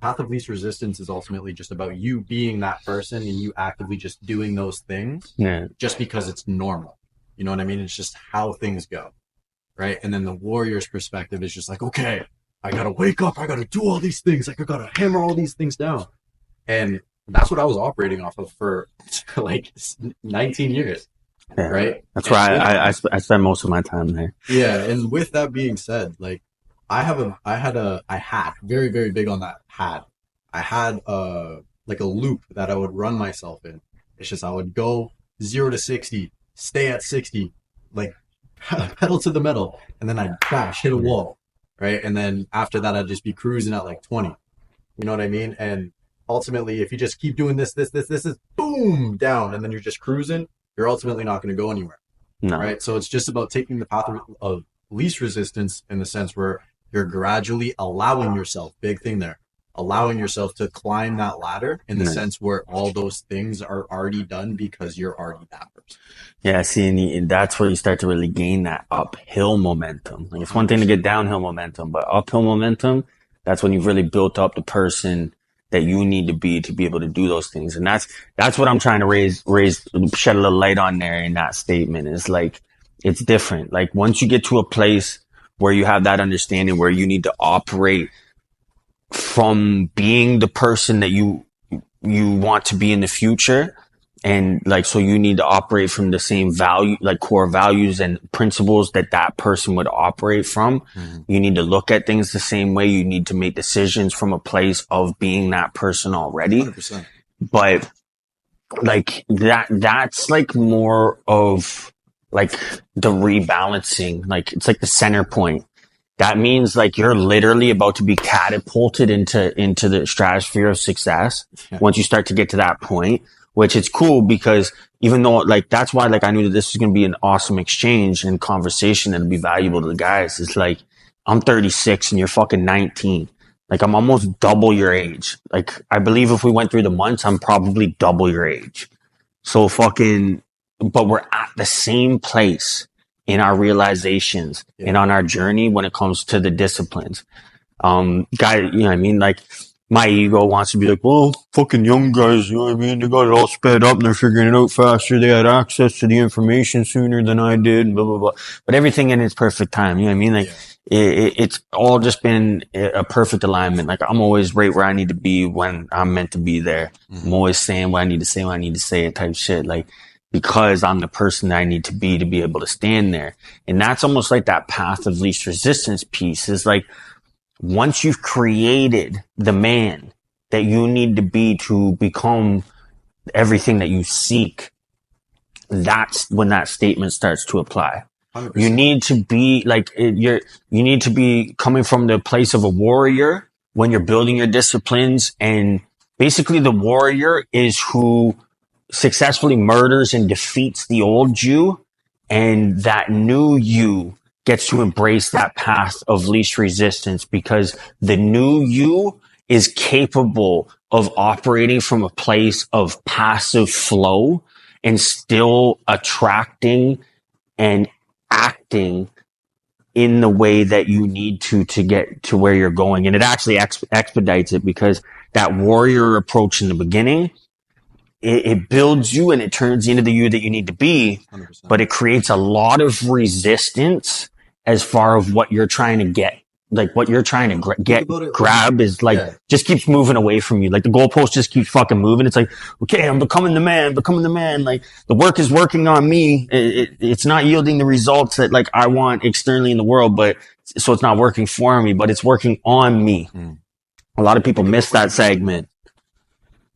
path of least resistance is ultimately just about you being that person and you actively just doing those things just because it's normal. You know what I mean? It's just how things go, right? And then the warrior's perspective is just like, okay, I gotta wake up, I gotta do all these things, like I gotta hammer all these things down. And that's what I was operating off of for like 19 years, Yeah. right? That's why I spend most of my time there. Yeah, and with that being said, like I had very, very big on that I had like a loop that I would run myself in. It's just I would go 0 to 60, stay at 60, like pedal to the metal, and then I'd crash, hit a wall, right? And then after that, I'd just be cruising at like 20. You know what I mean? And ultimately, if you just keep doing this is boom, down, and then you're just cruising, you're ultimately not going to go anywhere. No. Right? So it's just about taking the path of least resistance in the sense where you're gradually allowing yourself, big thing there, allowing yourself to climb that ladder in the sense where all those things are already done because you're already that person. Yeah, see, and that's where you start to really gain that uphill momentum. Like it's one thing to get downhill momentum, but uphill momentum, that's when you've really built up the person that you need to be able to do those things. And that's what I'm trying to shed a little light on there in that statement. Is like, it's different. Like once you get to a place where you have that understanding where you need to operate from being the person that you want to be in the future. And like, so you need to operate from the same value, like core values and principles that person would operate from. Mm-hmm. You need to look at things the same way. You need to make decisions from a place of being that person already. 100%. But like that's like more of like the rebalancing. Like it's like the center point. That means like you're literally about to be catapulted into the stratosphere of success. Yeah. Once you start to get to that point, which it's cool because even though like, that's why like I knew that this was going to be an awesome exchange and conversation and be valuable to the guys. It's like, I'm 36 and you're fucking 19. Like I'm almost double your age. Like I believe if we went through the months, I'm probably double your age. So but we're at the same place in our realizations and on our journey when it comes to the disciplines. Guy, you know what I mean? Like my ego wants to be like, well, fucking young guys, you know what I mean? They got it all sped up and they're figuring it out faster. They had access to the information sooner than I did, blah, blah, blah. But everything in its perfect time. You know what I mean? Like it's all just been a perfect alignment. Like I'm always right where I need to be when I'm meant to be there. Mm-hmm. I'm always saying what I need to say when I need to say it type shit. Like, because I'm the person that I need to be able to stand there. And that's almost like that path of least resistance piece is like, once you've created the man that you need to be to become everything that you seek, that's when that statement starts to apply. 100%. You need to be like, you need to be coming from the place of a warrior when you're building your disciplines. And basically the warrior is who successfully murders and defeats the old you, and that new you gets to embrace that path of least resistance because the new you is capable of operating from a place of passive flow and still attracting and acting in the way that you need to get to where you're going. And it actually expedites it because that warrior approach in the beginning, it builds you and it turns you into the you that you need to be, 100%. But it creates a lot of resistance as far as what you're trying to get. Like what you're trying to grab is like, just keeps moving away from you. Like the goalpost just keeps fucking moving. It's like, okay, I'm becoming the man. Like the work is working on me. It's not yielding the results that like I want externally in the world, but so it's not working for me, but it's working on me. Mm. A lot of people miss that segment.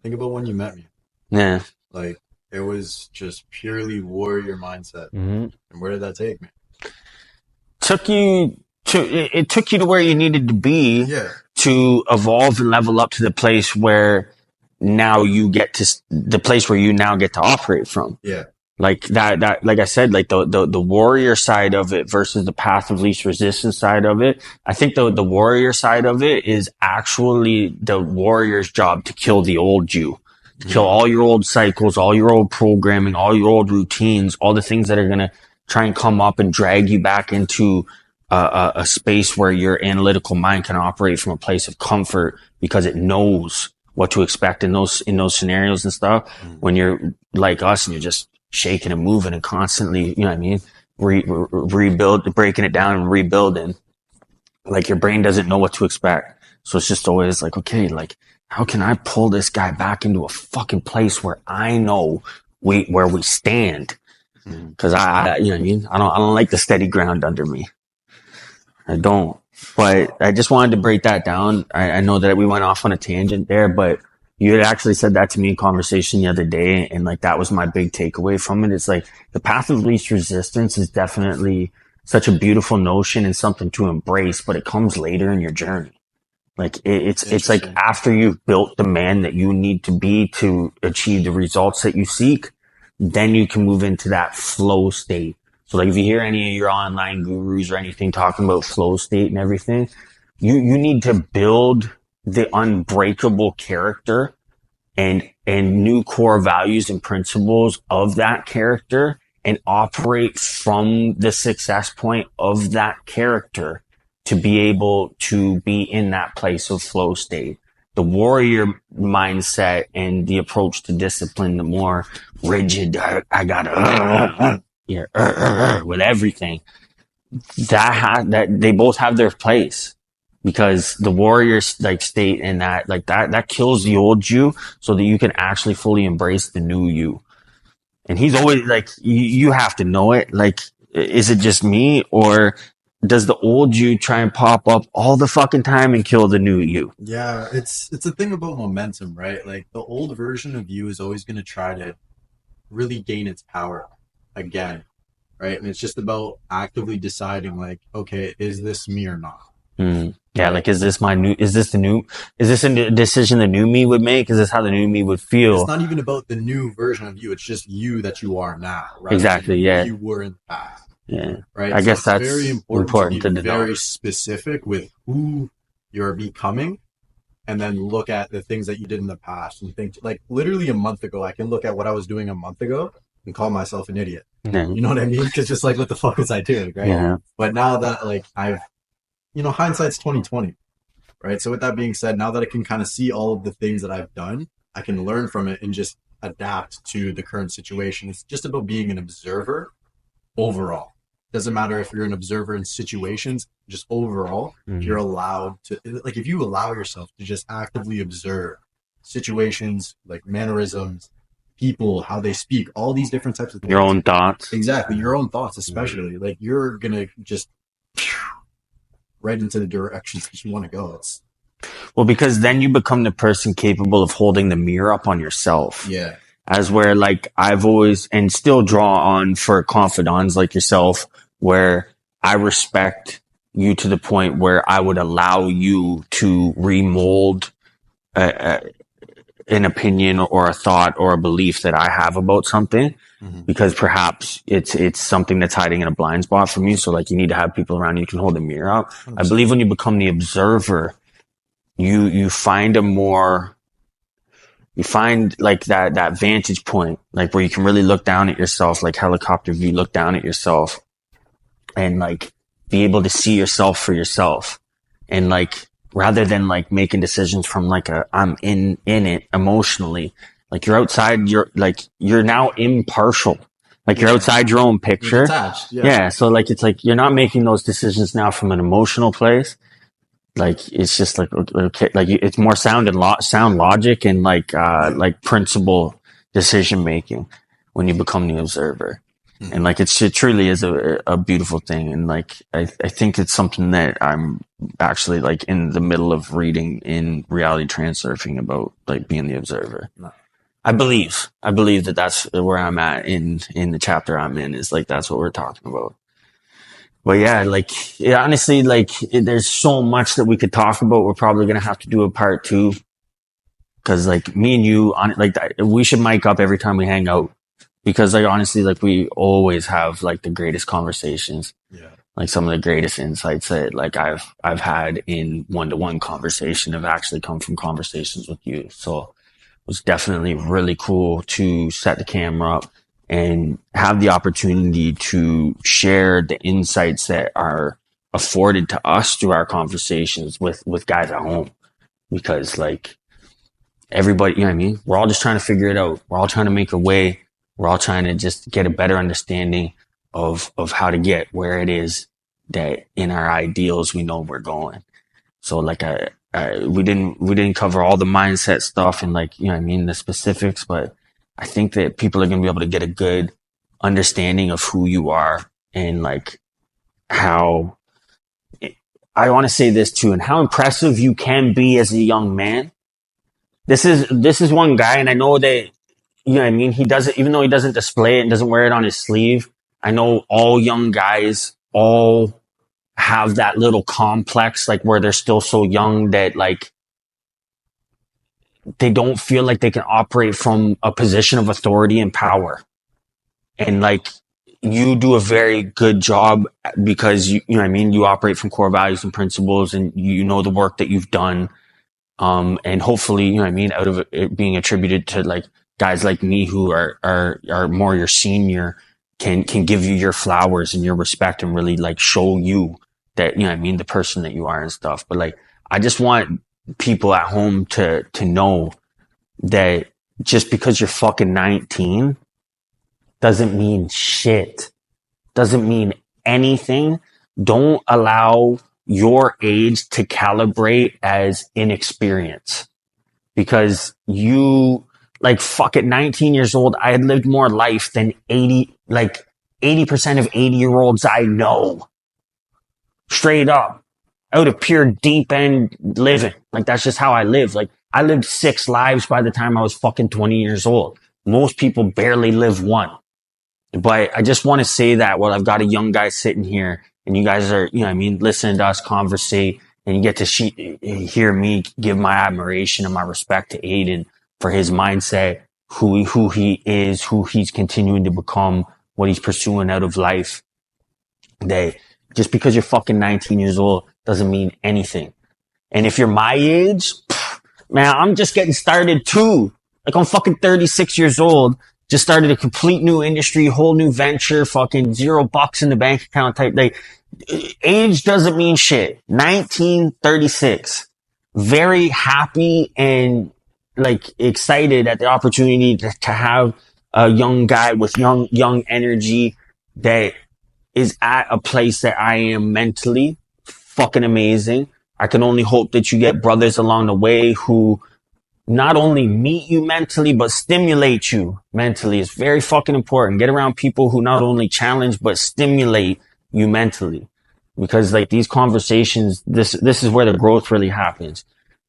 Think about when you met me. Yeah. Like it was just purely warrior mindset. Mm-hmm. And where did that take me? It took you to where you needed to be to evolve and level up to the place where now you get to the place where you now get to operate from. Yeah. Like that, like I said, like the warrior side of it versus the path of least resistance side of it. I think the warrior side of it is actually the warrior's job to kill the old you. Kill all your old cycles, all your old programming, all your old routines, all the things that are going to try and come up and drag you back into a space where your analytical mind can operate from a place of comfort because it knows what to expect in those scenarios and stuff. When you're like us and you're just shaking and moving and constantly, you know what I mean? Rebuild, breaking it down and rebuilding. Like your brain doesn't know what to expect. So it's just always like, okay, like how can I pull this guy back into a fucking place where I know where we stand? Cause you know what I mean? I don't like the steady ground under me. I don't. But I just wanted to break that down. I know that we went off on a tangent there, but you had actually said that to me in conversation the other day. And like, that was my big takeaway from it. It's like the path of least resistance is definitely such a beautiful notion and something to embrace, but it comes later in your journey. Like it's like after you've built the man that you need to be to achieve the results that you seek, then you can move into that flow state. So like if you hear any of your online gurus or anything talking about flow state and everything, you need to build the unbreakable character and new core values and principles of that character and operate from the success point of that character to be able to be in that place of flow state. The warrior mindset and the approach to discipline, the more rigid, I gotta, with everything, that they both have their place, because the warrior like state and that kills the old you so that you can actually fully embrace the new you. And he's always like, you have to know it. Like, is it just me, or does the old you try and pop up all the fucking time and kill the new you? Yeah, it's a thing about momentum, right? Like the old version of you is always going to try to really gain its power again, right? And it's just about actively deciding, like, okay, is this me or not? Yeah, like, is this a decision the new me would make? Is this how the new me would feel? It's not even about the new version of you. It's just you that you are now, right? Exactly, yeah. You were in the past. Yeah. Right. I guess that's very important to be very specific with who you're becoming, and then look at the things that you did in the past and think, like, literally a month ago, I can look at what I was doing a month ago and call myself an idiot. Yeah. You know what I mean? Because just like, what the fuck was I doing, right? Yeah. But now that, like, hindsight's 2020, right? So with that being said, now that I can kind of see all of the things that I've done, I can learn from it and just adapt to the current situation. It's just about being an observer overall. Doesn't matter if you're an observer in situations, just overall, if you're allowed to, like, if you allow yourself to just actively observe situations, like mannerisms, people, how they speak, all these different types of things. Your own thoughts. Exactly. Your own thoughts, especially. Like, you're going to just right into the directions that you want to go. Well, because then you become the person capable of holding the mirror up on yourself. Yeah. As where, like, I've always and still draw on for confidants like yourself, where I respect you to the point where I would allow you to remold an opinion or a thought or a belief that I have about something, because perhaps it's something that's hiding in a blind spot for me. So, like, you need to have people around you can hold the mirror up. 100%. I believe when you become the observer, you find like that vantage point, like where you can really look down at yourself, like helicopter view, look down at yourself and like be able to see yourself for yourself. And like, rather than like making decisions from like I'm in it emotionally, like you're outside, you're now impartial. Like you're outside your own picture. Yeah. So like, it's like, you're not making those decisions now from an emotional place. Like, it's just like, okay, like it's more sound logic and like principle decision making when you become the observer. And like, it truly is a beautiful thing. And like, I think it's something that I'm actually like in the middle of reading in reality transurfing about, like, being the observer. I believe that that's where I'm at in the chapter I'm in, is like, that's what we're talking about. But yeah, like, honestly, like, there's so much that we could talk about. We're probably going to have to do a part 2. Cause like me and you, we should mic up every time we hang out, because like, honestly, like, we always have like the greatest conversations. Yeah. Like some of the greatest insights that like I've had in one-to-one conversation have actually come from conversations with you. So it was definitely really cool to set the camera up and have the opportunity to share the insights that are afforded to us through our conversations with guys at home. Because like, everybody, you know what I mean? We're all just trying to figure it out. We're all trying to make a way. We're all trying to just get a better understanding of how to get where it is that in our ideals we know we're going. So like we didn't cover all the mindset stuff and like, you know what I mean, the specifics, but I think that people are going to be able to get a good understanding of who you are and like how I want to say this too, and how impressive you can be as a young man. This is one guy, and I know that, you know what I mean, he doesn't, even though he doesn't display it and doesn't wear it on his sleeve. I know all young guys all have that little complex, like where they're still so young that like they don't feel like they can operate from a position of authority and power. And like you do a very good job because you know what I mean, you operate from core values and principles and you know the work that you've done. And hopefully, you know what I mean, out of it being attributed to like guys like me who are more your senior can give you your flowers and your respect and really like show you that, you know what I mean, the person that you are and stuff. But like, I just want people at home to know that just because you're fucking 19 doesn't mean shit. Doesn't mean anything. Don't allow your age to calibrate as inexperience, because you like fuck at 19 years old, I had lived more life than 80% of 80-year-olds I know. Straight up, out of pure deep end living. Like that's just how I live. Like I lived 6 lives by the time I was fucking 20 years old. Most people barely live one. But I just want to say that while I've got a young guy sitting here and you guys are, you know what I mean, listening to us conversate and you get to hear me give my admiration and my respect to Eyden for his mindset, who he is, who he's continuing to become, what he's pursuing out of life. That just because you're fucking 19 years old doesn't mean anything. And if you're my age, man, I'm just getting started too. Like I'm fucking 36 years old. Just started a complete new industry, whole new venture, fucking $0 in the bank account type. Like, age doesn't mean shit. 1936. Very happy and like excited at the opportunity to have a young guy with young energy that is at a place that I am mentally. Fucking amazing. I can only hope that you get brothers along the way who not only meet you mentally, but stimulate you mentally. It's very fucking important. Get around people who not only challenge, but stimulate you mentally. Because like these conversations, this is where the growth really happens.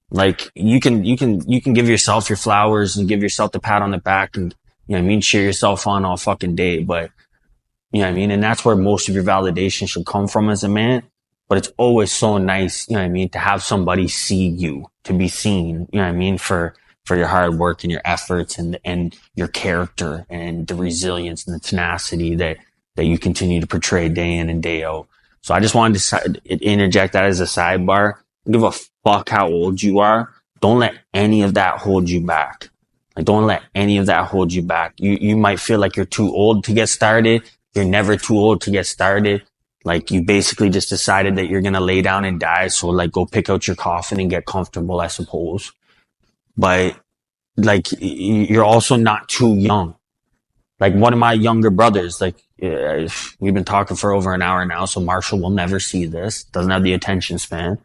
Like you can give yourself your flowers and give yourself the pat on the back and, you know what I mean, cheer yourself on all fucking day. But, you know what I mean? And that's where most of your validation should come from as a man. But it's always so nice, you know what I mean, to have somebody see you, to be seen, you know what I mean, for your hard work and your efforts and your character and the resilience and the tenacity that you continue to portray day in and day out. So I just wanted to interject that as a sidebar. Don't give a fuck how old you are. Don't let any of that hold you back. Like, don't let any of that hold you back. You might feel like you're too old to get started. You're never too old to get started. Like you basically just decided that you're going to lay down and die. So like go pick out your coffin and get comfortable, I suppose. But like you're also not too young. Like one of my younger brothers, like we've been talking for over an hour now. So Marshall will never see this. Doesn't have the attention span.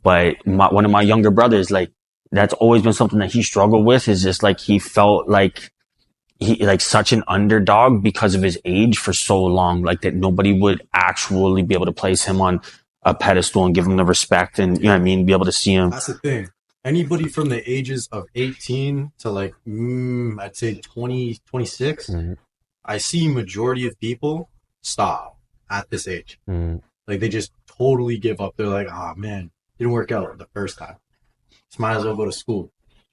But one of my younger brothers, like that's always been something that he struggled with, is just like he felt like he like such an underdog because of his age for so long, like that nobody would actually be able to place him on a pedestal and give him the respect and, you know what I mean, be able to see him. That's the thing. Anybody from the ages of 18 to like, I'd say 20, 26, I see majority of people stop at this age. Like they just totally give up. They're like, oh man, didn't work out the first time. Just might as well go to school.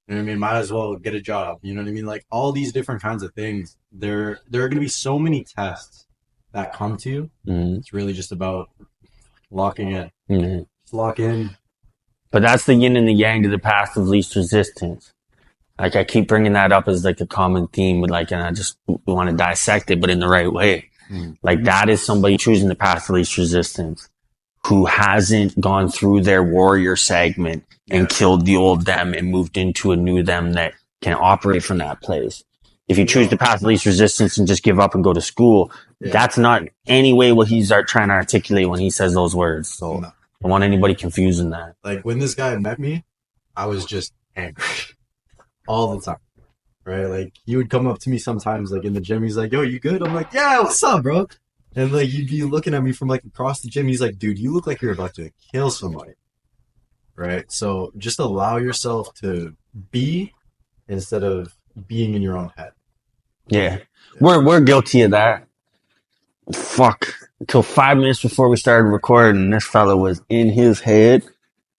You know what I mean? Might as well get a job. You know what I mean? Like all these different kinds of things. There are going to be so many tests that come to you. It's really just about locking in. Just lock in. But that's the yin and the yang to the path of least resistance. Like I keep bringing that up as like a common theme with like, and I just want to dissect it, but in the right way. Like that is somebody choosing the path of least resistance who hasn't gone through their warrior segment and killed the old them and moved into a new them that can operate from that place. If you choose the path of least resistance and just give up and go to school, that's not any way what he's trying to articulate when he says those words. So I don't want anybody confusing that. Like when this guy met me, I was just angry all the time, right? Like he would come up to me sometimes, like in the gym. He's like, "Yo, you good?" I'm like, "Yeah, what's up, bro?" And like he'd be looking at me from like across the gym. He's like, "Dude, you look like you're about to kill somebody." Right? So just allow yourself to be instead of being in your own head. Yeah. We're guilty of that. Fuck. Until 5 minutes before we started recording, this fella was in his head.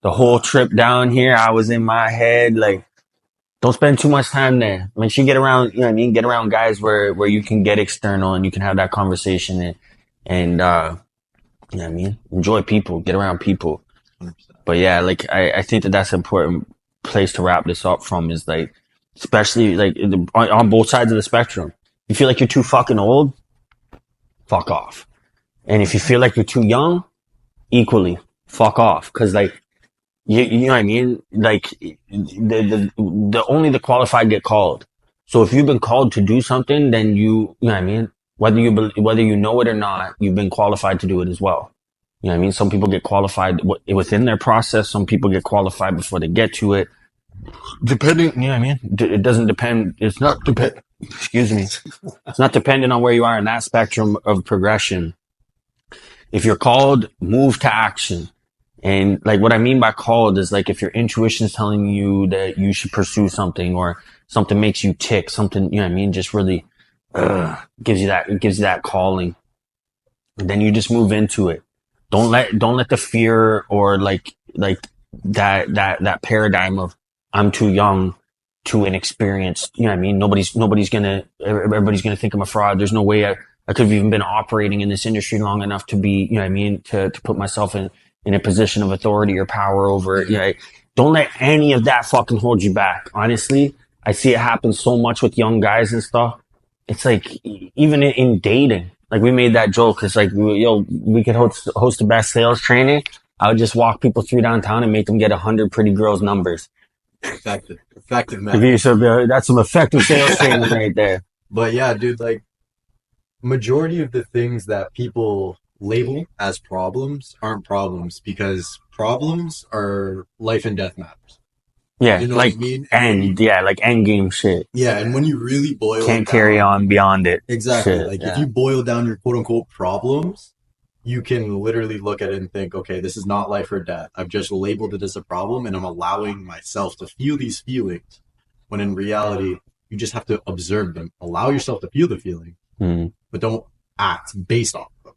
The whole trip down here, I was in my head. Like, don't spend too much time there. Make sure you get around, you know what I mean? Get around guys where you can get external and you can have that conversation and you know what I mean? Enjoy people, get around people. 100%. But yeah, like, I think that's an important place to wrap this up from is like, especially like on both sides of the spectrum. You feel like you're too fucking old, fuck off. And if you feel like you're too young, equally, fuck off. Cause like, you know what I mean? Like, the only the qualified get called. So if you've been called to do something, then you know what I mean? Whether you know it or not, you've been qualified to do it as well. You know what I mean? Some people get qualified within their process. Some people get qualified before they get to it. Depending, you know what I mean? It doesn't depend. It's not depend. Excuse me. It's not dependent on where you are in that spectrum of progression. If you're called, move to action. And like what I mean by called is like if your intuition is telling you that you should pursue something or something makes you tick, something, you know what I mean, just really gives you that calling. And then you just move into it. Don't let the fear or like that paradigm of I'm too young, too inexperienced, you know what I mean? Everybody's gonna think I'm a fraud. There's no way I could have even been operating in this industry long enough to be, you know what I mean, to put myself in a position of authority or power over it. You know, don't let any of that fucking hold you back. Honestly, I see it happen so much with young guys and stuff. It's like, even in dating, like we made that joke. It's like, we could host the best sales training. I would just walk people through downtown and make them get 100 pretty girls numbers. Effective method. So that's some effective sales training right there. But yeah, dude, like majority of the things that people label as problems aren't problems because problems are life and death matters. Yeah, you know like, what I mean? like end game shit. Yeah, and when you really boil can't carry on beyond it. Exactly. Shit, like if you boil down your quote unquote problems, you can literally look at it and think, okay, this is not life or death. I've just labeled it as a problem and I'm allowing myself to feel these feelings when in reality, you just have to observe them. Allow yourself to feel the feeling, but don't act based off of them.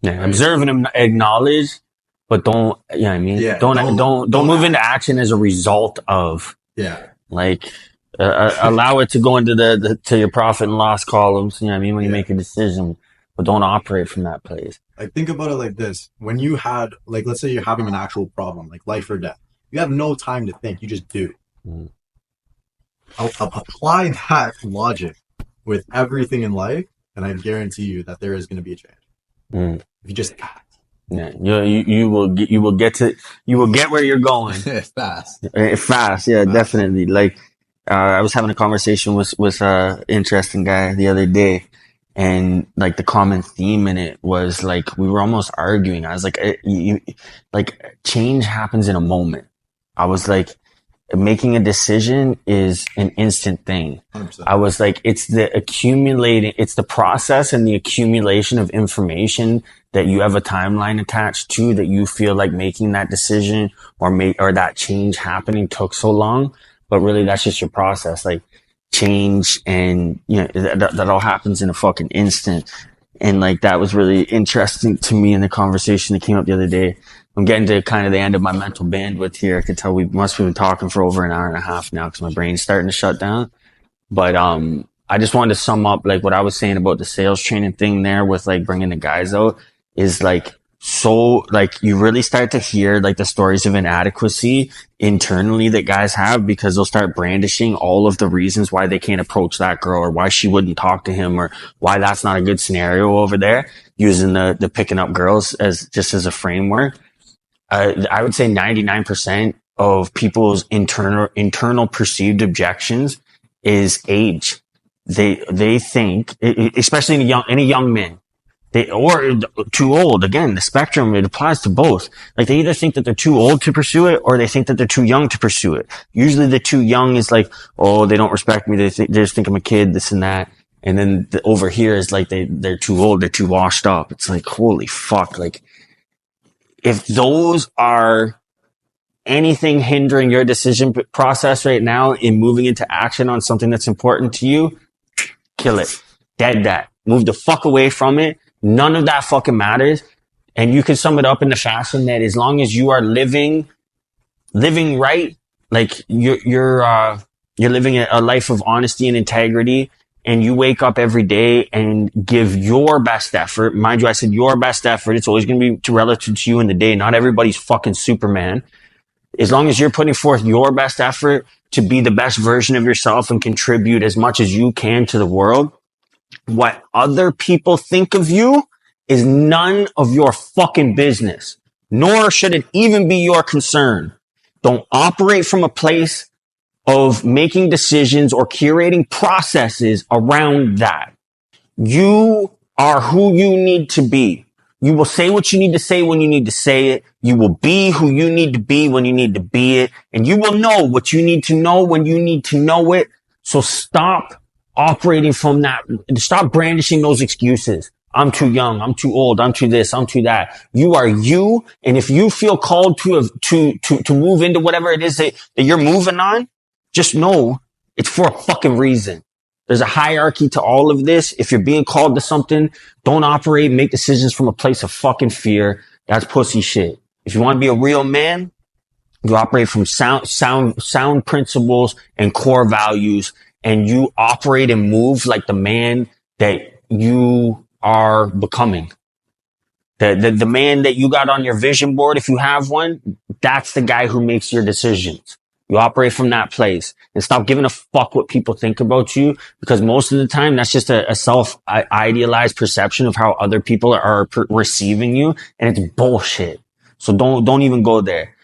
Yeah, right? Observe and acknowledge, but don't, you know what I mean? Yeah, don't move into action as a result of. Yeah. Like, allow it to go into to your profit and loss columns, you know what I mean, when you make a decision, but don't operate from that place. Like, think about it like this. When you had, like, let's say you're having an actual problem, like life or death. You have no time to think. You just do. I'll apply that logic with everything in life, and I guarantee you that there is going to be a change. If you just act. Yeah, you will get where you're going. Fast. Yeah, definitely. Like, I was having a conversation with interesting guy the other day, and like the common theme in it was like we were almost arguing. I was like, like change happens in a moment. I was like, making a decision is an instant thing. 100%. I was like, it's the process and the accumulation of information that you have a timeline attached to that you feel like making that decision or that change happening took so long. But really that's just your process. Like change and, you know, that all happens in a fucking instant. And like, that was really interesting to me in the conversation that came up the other day. I'm getting to kind of the end of my mental bandwidth here. I could tell we must have been talking for over an hour and a half now because my brain's starting to shut down. But, I just wanted to sum up like what I was saying about the sales training thing there with like bringing the guys out is like, so like you really start to hear like the stories of inadequacy internally that guys have because they'll start brandishing all of the reasons why they can't approach that girl or why she wouldn't talk to him or why that's not a good scenario over there, using the picking up girls as a framework. I would say 99% of people's internal perceived objections is age. they think, especially in a young man, or too old. Again, the spectrum, it applies to both. Like, they either think that they're too old to pursue it, or they think that they're too young to pursue it. Usually the too young is like, oh, they don't respect me. They just think I'm a kid, this and that. And then over here is like, they're too old. They're too washed up. It's like, holy fuck. Like, if those are anything hindering your decision process right now in moving into action on something that's important to you, kill it. Dead that. Move the fuck away from it. None of that fucking matters. And you can sum it up in the fashion that as long as you are living right, like you're living a life of honesty and integrity, and you wake up every day and give your best effort. Mind you, I said your best effort. It's always going to be relative to you in the day. Not everybody's fucking Superman. As long as you're putting forth your best effort to be the best version of yourself and contribute as much as you can to the world, what other people think of you is none of your fucking business, nor should it even be your concern. Don't operate from a place of making decisions or curating processes around that. You are who you need to be. You will say what you need to say when you need to say it. You will be who you need to be when you need to be it. And you will know what you need to know when you need to know it. So stop operating from that. Stop brandishing those excuses. I'm too young. I'm too old. I'm too this. I'm too that. You are you. And if you feel called to move into whatever it is that you're moving on, just know it's for a fucking reason. There's a hierarchy to all of this. If you're being called to something, don't operate, make decisions from a place of fucking fear. That's pussy shit. If you want to be a real man, you operate from sound principles and core values, and you operate and move like the man that you are becoming. The man that you got on your vision board, if you have one, that's the guy who makes your decisions. You operate from that place and stop giving a fuck what people think about you, because most of the time that's just a self-idealized perception of how other people are receiving you, and it's bullshit. So don't even go there.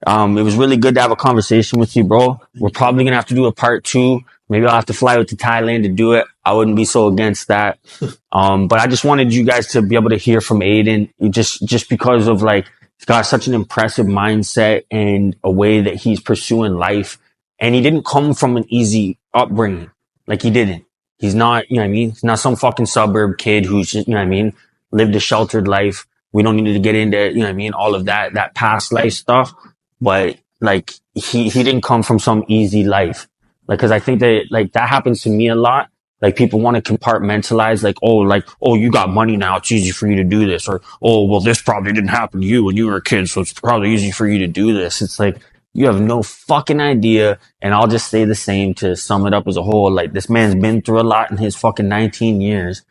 It was really good to have a conversation with you, bro. We're probably going to have to do a part 2. Maybe I'll have to fly out to Thailand to do it. I wouldn't be so against that. But I just wanted you guys to be able to hear from Eyden, just because of, like, he's got such an impressive mindset and a way that he's pursuing life. And he didn't come from an easy upbringing. Like, he didn't. He's not, you know what I mean? He's not some fucking suburb kid who's just, you know what I mean, lived a sheltered life. We don't need to get into, you know what I mean, all of that past life stuff. But, like, he didn't come from some easy life. Like, cause I think that, like, that happens to me a lot. Like, people want to compartmentalize, oh, you got money now, it's easy for you to do this. Or, oh, well, this probably didn't happen to you when you were a kid, so it's probably easy for you to do this. It's like, you have no fucking idea. And I'll just say the same to sum it up as a whole. Like, this man's been through a lot in his fucking 19 years.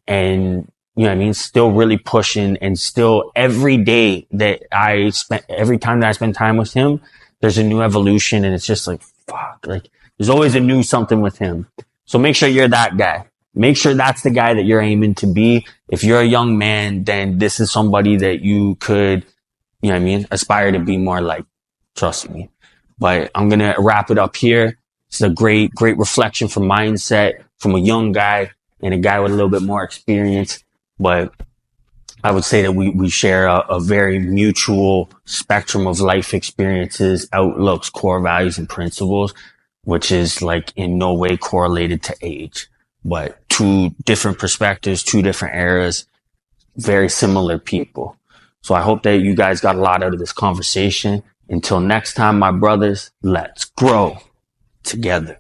And, you know what I mean, still really pushing, and still every day that every time that I spend time with him, there's a new evolution, and it's just like, fuck, like, there's always a new something with him. So make sure you're that guy. Make sure that's the guy that you're aiming to be. If you're a young man, then this is somebody that you could, you know what I mean, aspire to be more like. Trust me. But I'm going to wrap it up here. It's a great reflection from mindset from a young guy and a guy with a little bit more experience. But I would say that we share a very mutual spectrum of life experiences, outlooks, core values, and principles, which is, like, in no way correlated to age, but 2 different perspectives, 2 different eras, very similar people. So I hope that you guys got a lot out of this conversation. Until next time, my brothers, let's grow together.